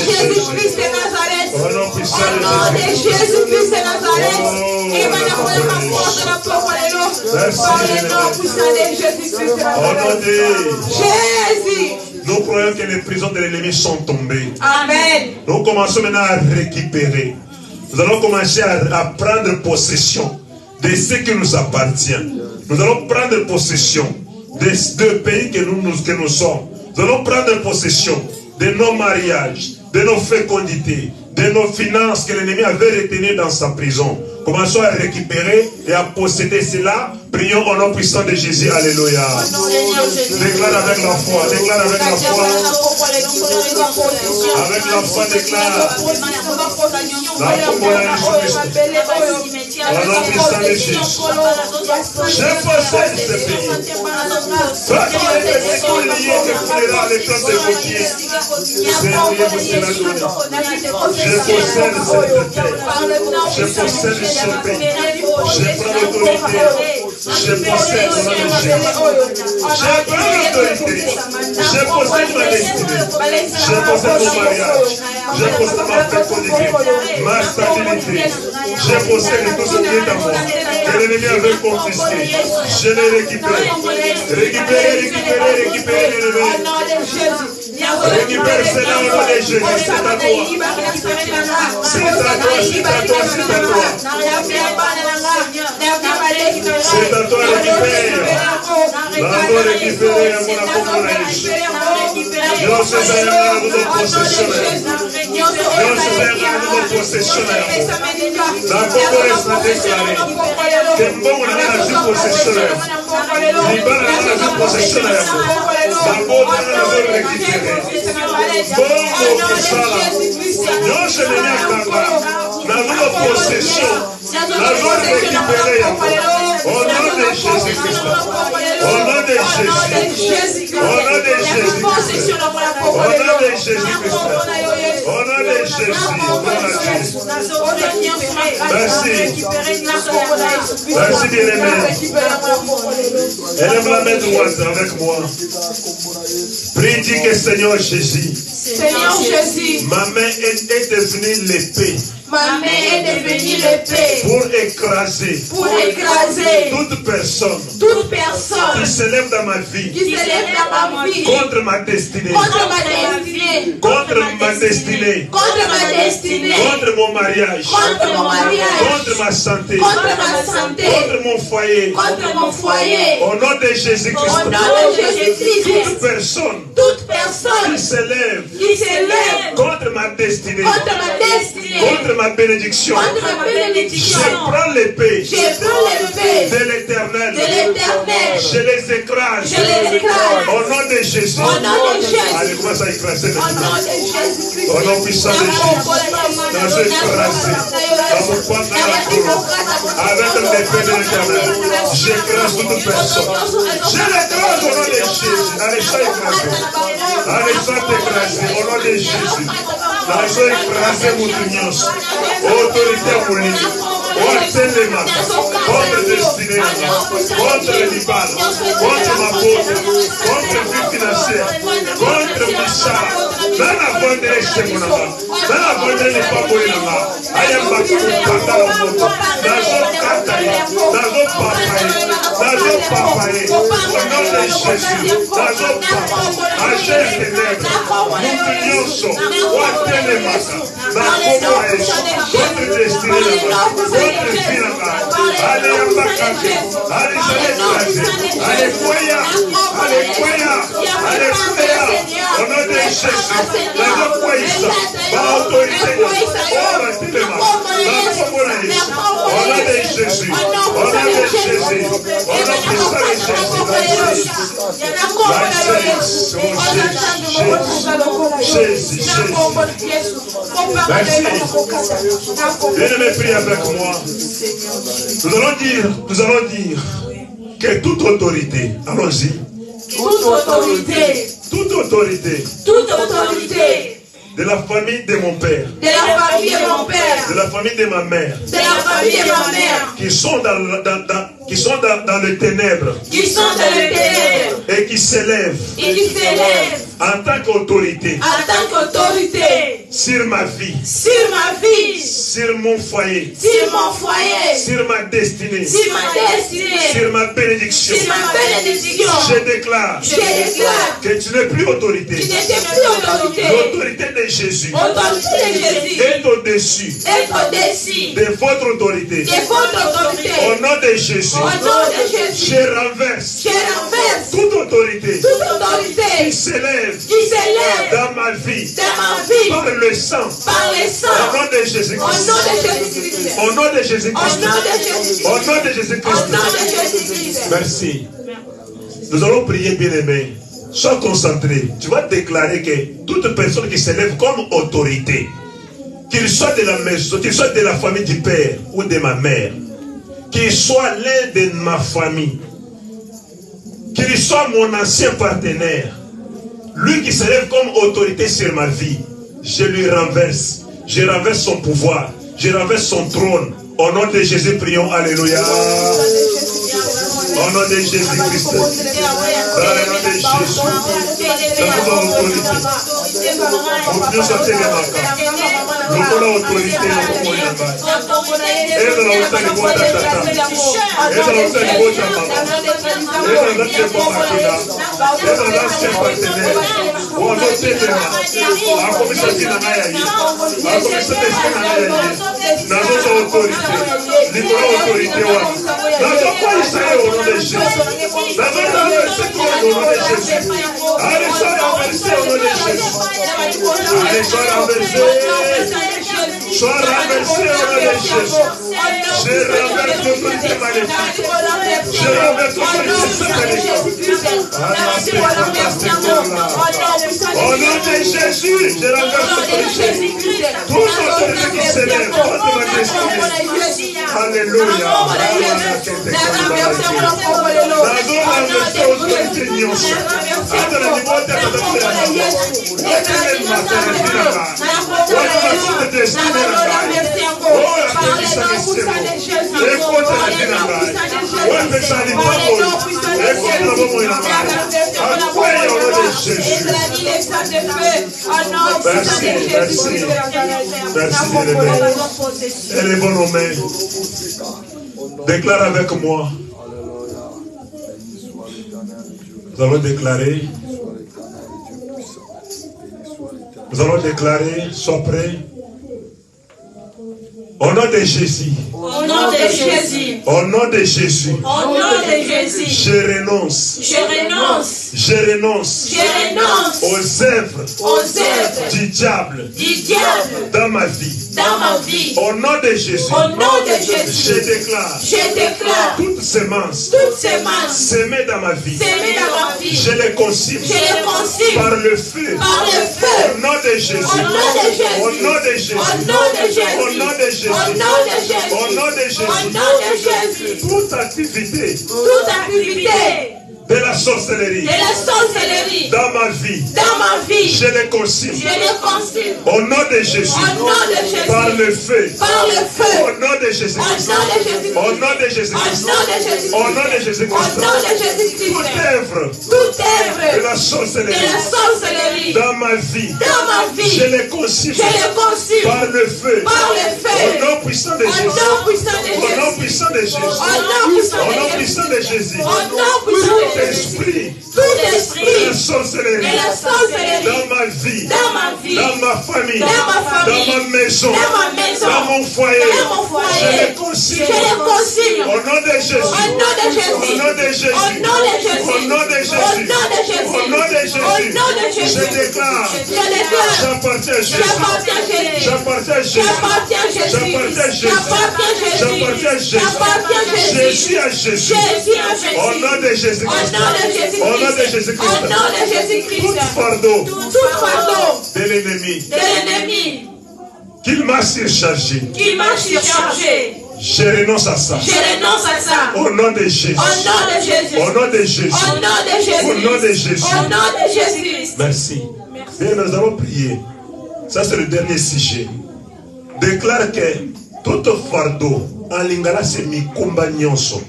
Jésus-Christ de Nazareth. Au nom de Jésus-Christ de Nazareth. Et maintenant, la force de la parole de l'eau. Par le nom puissant de Jésus-Christ de Nazareth. Jésus. Nous croyons que les prisons de l'ennemi sont tombées. Amen. Nous commençons maintenant à récupérer. Nous allons commencer à prendre possession de ce qui nous appartient. Nous allons prendre possession des deux pays que nous sommes. Nous allons prendre possession de nos mariages, de nos fécondités, de nos finances que l'ennemi avait retenues dans sa prison. Commençons à récupérer et à posséder cela. Prions au nom puissant de Jésus. Alléluia. Déclare avec la foi. Déclare avec la foi. Avec la foi, déclare. La foi de Jésus-Christ. Au nom puissant de Jésus. Je possède ce pays. Toi qui es lié, que coulera les plantes de vos pieds. Seigneur, vous cela donné. Je possède cette terre. Je possède ce pays. Je prends l'autorité. Je possède mon Jésus. Je prends l'autorité. Je possède ma destinée. Je possède mon mariage. Je possède ma fécondité. Ma stabilité. Je possède tout ce qui est à moi. Que l'ennemi avait confisqué. Je l'ai récupéré. Récupéré l'ennemi. Récupère cela au nom de Jésus. C'est à toi. C'est à toi, c'est à toi, c'est à toi. C'est à toi, récupère. L'envoi récupéré à mon accompagnement. Dios es el ganador de posesiones. Dios es el ganador de posesiones. La pobre es la declaré. Que pongo la gana de posesiones. Ni para la gana de posesiones. La pobre es la de récupérer. Pongo que sala. Dios es el ganador. La de posesión. La de récupérer. Au nom de Jésus-Christ. Au nom de Jésus. Au nom de Jésus-Christ. Au nom de Jésus-Christ. Au nom de Jésus. Merci. Merci bien-aimé. Élève la main droite avec moi. Prie, dis que Seigneur Jésus. Seigneur Jésus. Ma main est devenue l'épée. Ma main est devenue l'épée. Pour écraser. Pour écraser. Toute personne. Toute personne. Qui s'élève dans ma vie. Qui s'élève dans ma vie. Contre ma destinée. Contre ma destinée. Contre ma destinée. Contre ma destinée. Contre mon mariage. Contre mon mariage. Contre ma santé. Contre ma santé. Contre mon foyer. Contre mon foyer. Au nom de Jésus-Christ. Au nom de Jésus-Christ. Toute personne. Toute personne. Qui s'élève. Qui s'élève. Contre ma destinée. Contre ma destinée. Contre ma bénédiction. Contre ma bénédiction. Je prends l'épée. Je prends l'épée. De l'éternel. De l'éternel. Je les écrase. Je les écrase. Au nom de Jésus. Au nom de Jésus. Allez, commence à écraser Au maintenant. nom de Jésus-Christ. Au nom puissant de Jésus. Dans ce écrasé. Dans mon poids, dans la couronne. Avec l'épée de l'éternel. J'écrase toute personne. Je l'écrase au nom de Jésus. Allez, ça écrasé. Allez, ça écrasé. Au nom de Jésus. Allez, ça écrasé, mon union. Autorité à mon ligne. Contre destinée, contre le Liban, contre ma pauvre, contre le but financier, contre Michal, dans la vendrée chez mon amant, dans la vendrée n'est pas pour l'amant. Ayam Bakou, dans la moto, dans le Kataï, dans le Papaï, au nom de Jésus, dans le Papa, Agère ténèbres, Moutounioso, Ouatelemaka, dans le Komoaïs, contre destinée, contre Finaka, allez Ambakake, allez Zalekase, allez Koya, allez Koya, allez Koya, au nom de Jésus, dans le Koïsa, par autorité, au Batilema, dans le Komoaïs, au nom de Jésus, au nom de Jésus, au nom de Jésus, Jésus, merci. Bien-aimé, prie avec moi. Nous allons dire que toute autorité, allons-y. Toute autorité. Toute autorité. Toute autorité. De la famille de mon père. De la famille de mon père. De la famille de ma mère. De la famille de ma mère. Qui sont dans les ténèbres. Qui sont dans les ténèbres. Et qui s'élèvent. Et qui s'élèvent. En tant qu'autorité. En tant qu'autorité. Sur ma vie. Sur ma vie. Sur mon foyer. Sur mon foyer. Sur ma destinée. Sur ma destinée. Sur ma bénédiction. Sur ma bénédiction. Je déclare. Je déclare. Que tu n'es plus autorité. Tu n'es plus autorité. L'autorité de Jésus. Autorité de Jésus. Est au-dessus. Est au-dessus. De votre autorité. De votre autorité. Au nom de Jésus. Au nom de Jésus. Je renverse. Je renverse. Toute autorité. Toute autorité. Qui s'élève. Qui s'élève. Dans ma vie. Dans ma vie. Par le sang. Par le sang. Au nom de Jésus-Christ. Au nom de Jésus-Christ. Au nom de Jésus-Christ. Au nom de Jésus-Christ. Au nom de Jésus-Christ. Au nom de Jésus-Christ. Merci. Nous allons prier, bien-aimé. Sois concentré. Tu vas déclarer que toute personne qui s'élève comme autorité, qu'il soit de la maison, qu'il soit de la famille du père ou de ma mère, qu'il soit l'un de ma famille, qu'il soit mon ancien partenaire, lui qui s'élève comme autorité sur ma vie, je lui renverse. Je renverse son pouvoir. Je renverse son trône. Au nom de Jésus, prions. Alléluia. Au nom de Jésus-Christ. Dans le nom de Jésus. Dans notre autorité. Pour Dieu sortir les mains. Nous avons l'autorité. Nous avons l'autorité. Et dans la hauteur du bois d'Atata. Et dans la hauteur du bois d'Atata. Et dans l'ancien partenaire. Et dans l'ancien partenaire. On a noté les mains. A commission de Nanayayi. A commission de Nanayayi. Dans notre autorité. Nicolas autorité. Dans notre quoi il s'agit au nom de Jésus. Dans notre adversaire au nom de Jésus. Allez, sois renversé au nom de Jésus. Allez, sois renversé. Sois renversé au nom de Jésus. Je renverse l'autorité maléfique. Je renverse l'autorité maléfique. Au nom de Jésus, je renverse l'autorité. Toute autorité qui s'élève contre ma destinée. Alléluia. Élevons nos mains. Déclare avec moi. Nous allons déclarer. Nous allons déclarer. Sois prêt. Au nom de Jésus. Au nom de Jésus. Au nom de Jésus. Au nom de Jésus. Je renonce. Je renonce. Je renonce. Je renonce aux œuvres. Aux œuvres du diable. Du diable. Dans ma vie. Dans ma vie. Au nom de Jésus. Au nom de Jésus. Je déclare. Je déclare. Toutes semences. Toutes semences. Semées dans ma vie. Semées dans ma vie. Je les consume. Je les consume. Par le feu. Par le feu. Au nom de Jésus. Au nom de Jésus. Au nom de Jésus. Au nom de Jésus. Au nom de Jésus. Au nom de Jésus. Au nom de Jésus. Au nom de Jésus. Toute activité. Toute activité. De la sorcellerie. De la sorcellerie. Dans ma vie. Dans ma vie. Je les consume. Je les consume. Au nom de Jésus. Au nom de Jésus. Par le feu. Par le feu. Au nom de Jésus. Au nom de Jésus. Au nom de Jésus. Au nom de Jésus. Au nom de Jésus. Au nom de Jésus. Toute œuvre. Toute œuvre. De la sorcellerie. De la sorcellerie. Dans ma vie. Dans ma vie. Je les consume. Je les consume. Par le feu. Par le feu. Au nom puissant de Jésus. Au nom puissant de Jésus. Au nom puissant de Jésus. Au nom puissant Au nom de puissant de Jésus. Au nom puissant de Jésus. Esprit. Tout esprit. De la sorcellerie. De la sorcellerie. Dans ma vie. Dans ma vie. Dans ma famille. Dans ma famille. Dans ma maison. Dans ma maison. Dans mon foyer. Dans mon foyer. Je les consume. Je les consume. Au nom de Jésus. Au nom de Jésus. Au nom de Jésus. Au nom de Jésus. Au nom de Jésus. Au nom de Jésus. Au nom de Jésus. Au nom de Jésus. Je déclare. Je déclare. J'appartiens à Jésus. J'appartiens à Jésus. J'appartiens à Jésus. J'appartiens à Jésus. J'appartiens à Jésus. J'appartiens à Jésus. J'appartiens à Jésus. J'appartiens à Jésus. Je suis à Jésus. Je suis à Jésus. Au nom de Jésus. Au nom de Jésus. Au nom de Jésus. Au nom de Jésus-Christ. Tout fardeau Tout fardeau de l'ennemi de l'ennemi qu'il m'a surchargé. qui m'a surchargé. Je renonce à ça. Je renonce à ça. Au nom de Jésus. Au nom de Jésus. Au nom de Jésus. Au nom de Jésus. Au nom de Jésus. Au nom de Jésus. Merci. Bien, nous allons prier. Ça, c'est le dernier sujet. Déclare que tout fardeau en lingala c'est mi combat nyonso.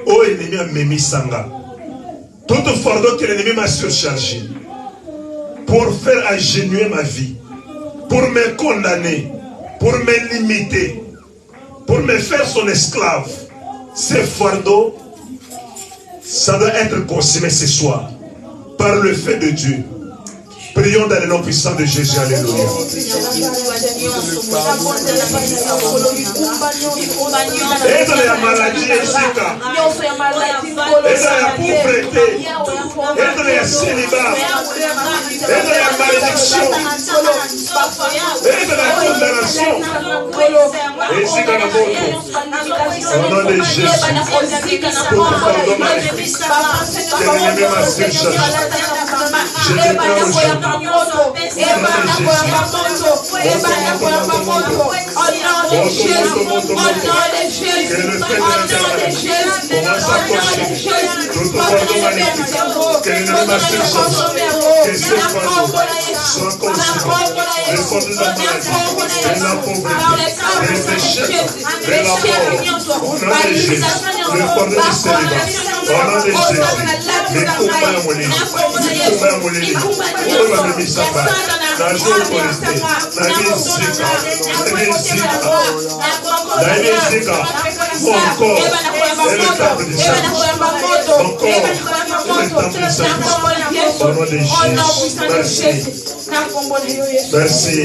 O ennemi a memi sanga. Tout fardeau que l'ennemi m'a surchargé pour faire agenouiller ma vie, pour me condamner, pour me limiter, pour me faire son esclave. Ce fardeau, ça doit être consumé ce soir par le feu de Dieu. Prions dans le nom puissant de Jésus. Alléluia. Aide la maladie et Zika. Aide la pauvreté. Aide la célibat. Aide la malédiction. Aide la condamnation. Et Zika na moto. Au nom de Jésus. Tout pardon maléfique. Que l'ennemi m'a surchargé. Je déclare aujourd'hui. Merci.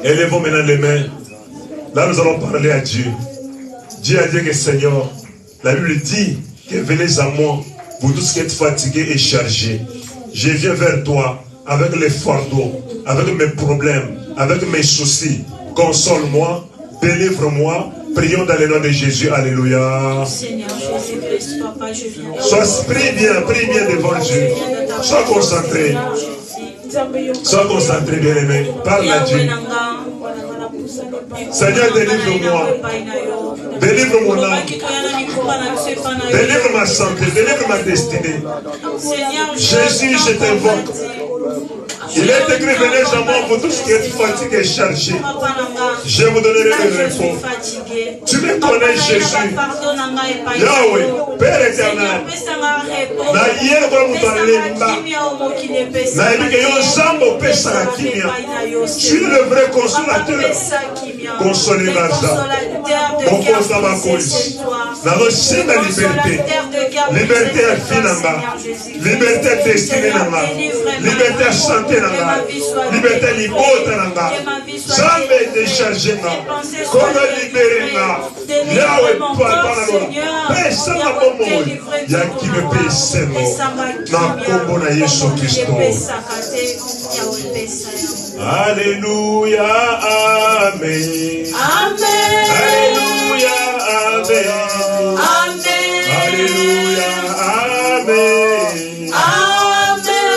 Élevons maintenant les mains. Là, nous allons parler à Dieu. Dieu a dit que Seigneur, la Bible dit que venez à moi, vous tous qui êtes fatigués et chargés. Je viens vers toi avec les fardeaux, avec mes problèmes, avec mes soucis. Console-moi, délivre-moi. Prions dans le nom de Jésus. Alléluia. Seigneur Jésus-Christ, Papa, je viens. Prie bien devant Dieu. Sois concentré. Sois concentré, bien-aimé. Parle à Dieu. Seigneur, délivre-moi. Délivre mon âme. Délivre ma santé. Délivre ma destinée. Jésus, je t'invoque. Il est écrit, venez à moi, vous tous qui êtes fatigués et chargés. Je vous donnerai le repos. Tu me connais, Jésus. Yahweh, Père éternel. Tu es le vrai consolateur. Consoler Gaza. Mon cause dans ma cause. Dans le sein de la liberté. Liberté à vie. Liberté à destinée. Liberté à santé. Liberté à liberté. Jamais déchargé. Comme libérer. Yahweh, papa, pesa na bomo. Yaki me pesa no. Na kombo na Yesu Kristo. Alléluia, amen. Amen. Alléluia, amen. Amen. Alléluia, amen. Amen.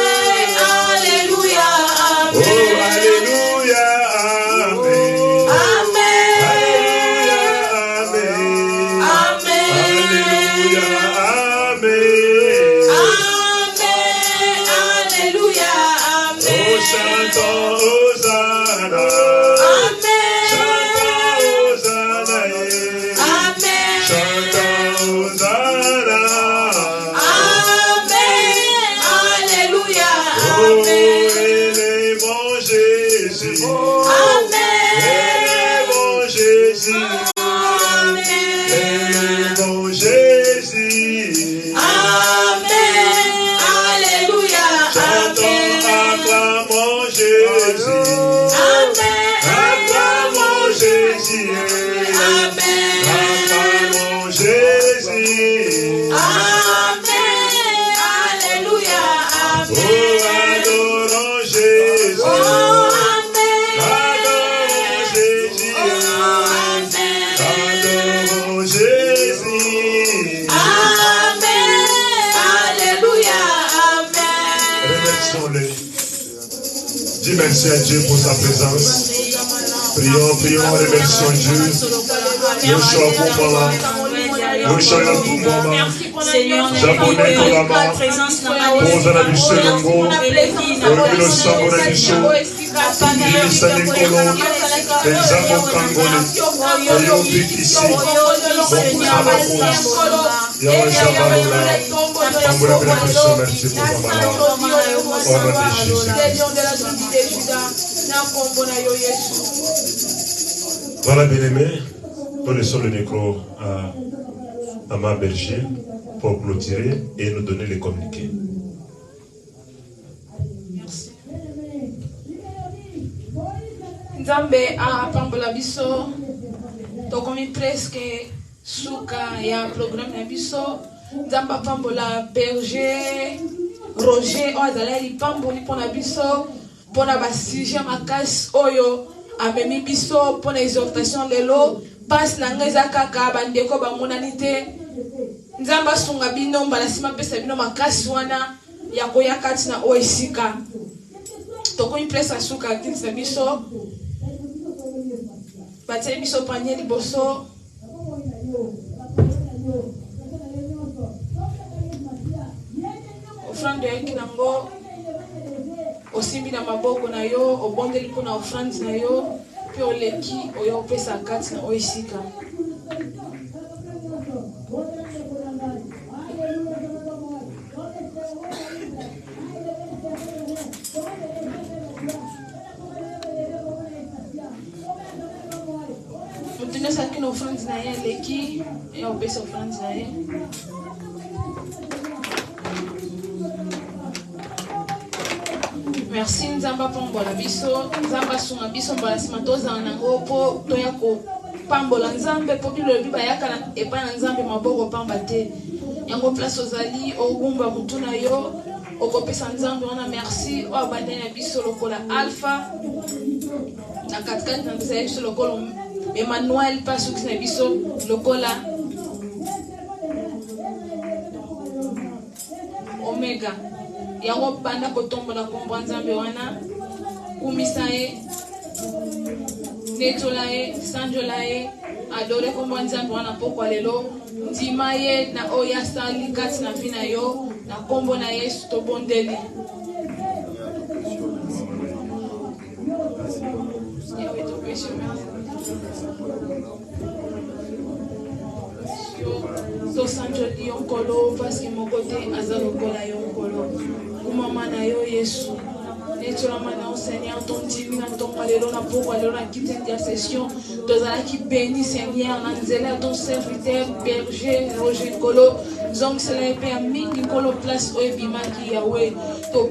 Alléluia, amen. Oh, alléluia, amen. Amen. Alléluia, amen. Alléluia, amen. Oh, chantons Hosanna. Amen. Chantons Hosanna. Amen. Chantons Hosanna. Amen. Alléluia, Oh, amen. élevons Jésus. Amen. Élevons Jésus. Amen. Élevons Jésus. Amen. Alléluia, Chantons, amen. acclamons Jésus. Amen. Acclamons Jésus. Amen. Acclamons Jésus. Amen. Alléluia, Oh, amen. adorons Jésus. Oh, amen. Adorons Jésus. Adorons Jésus. Amen. Alléluia, amen. Remercions-le. Dis merci à Dieu pour sa présence. Prions, prions, remercions Dieu. Nous sommes pour moment. Nous sommes à tout moment. J'abonnais pour la main. Pose la mission de Ngo. Au le sang pour la mission. Ministre Nicolo. Les amants congolais. Et au but ici. Beaucoup à ma cause. Yahweh Shabalola. On vous remercie, merci pour ta main. Au nom de Jésus. Voilà, bien-aimés, nous laissons le micro à ma berger pour clôturer et nous donner les communiqués. Merci. Nzambe a pambola biso tokomi presque suka ya programme na biso. Nzambe a pambola berger Roger o azali pamboli pona biso pona ba sujet makasi oyo amemi biso pona exhortation lelo passe na ngeza kaka bandeko bamonani te. Nzambe asunga bino mbala sima pesa bino makasi wana ya koya kati na oesika tokomi presa suka kinsa biso batie biso panye liboso offrande yaki nango osimbi na maboko na yo obondeli mpona offrande na yo mpe oleki oyo opesa kati na oyo esika. Mutu nyonso aki na offrande na ye aleki oyo opesa offrande na ye. Merci Nzamba pambola biso, Nzamba sunga biso mbala sima tozala nango po toya ko pambola Nzambe po bilo biba yaka na epa na Nzambe maboko pamba te. Yango place ozali ogumba mutu na yo okopesa Nzambe wana merci o abandanya biso lokola Alpha na katikati na biso lokola Emmanuel pasuki na biso lokola Omega. Yango banda kotombola kombo Nzambe wana kumisa ye netola ye sanjola ye adore kombo Nzambe wana pokwa lelo ndima ye na oya sali kati na vina yo na kombo na Yesu tobondeli. tosanjoli yonkolo parce que mon côté azalokola yonkolo umama na yo Yesu netolama na Seigneur ton divin ton palelo na pokwa lelo na kite intercession tozala ki béni Seigneur na nzela ton serviteur berger Roger Kolo donc cela est permis Kolo place oebimaki Yahweh to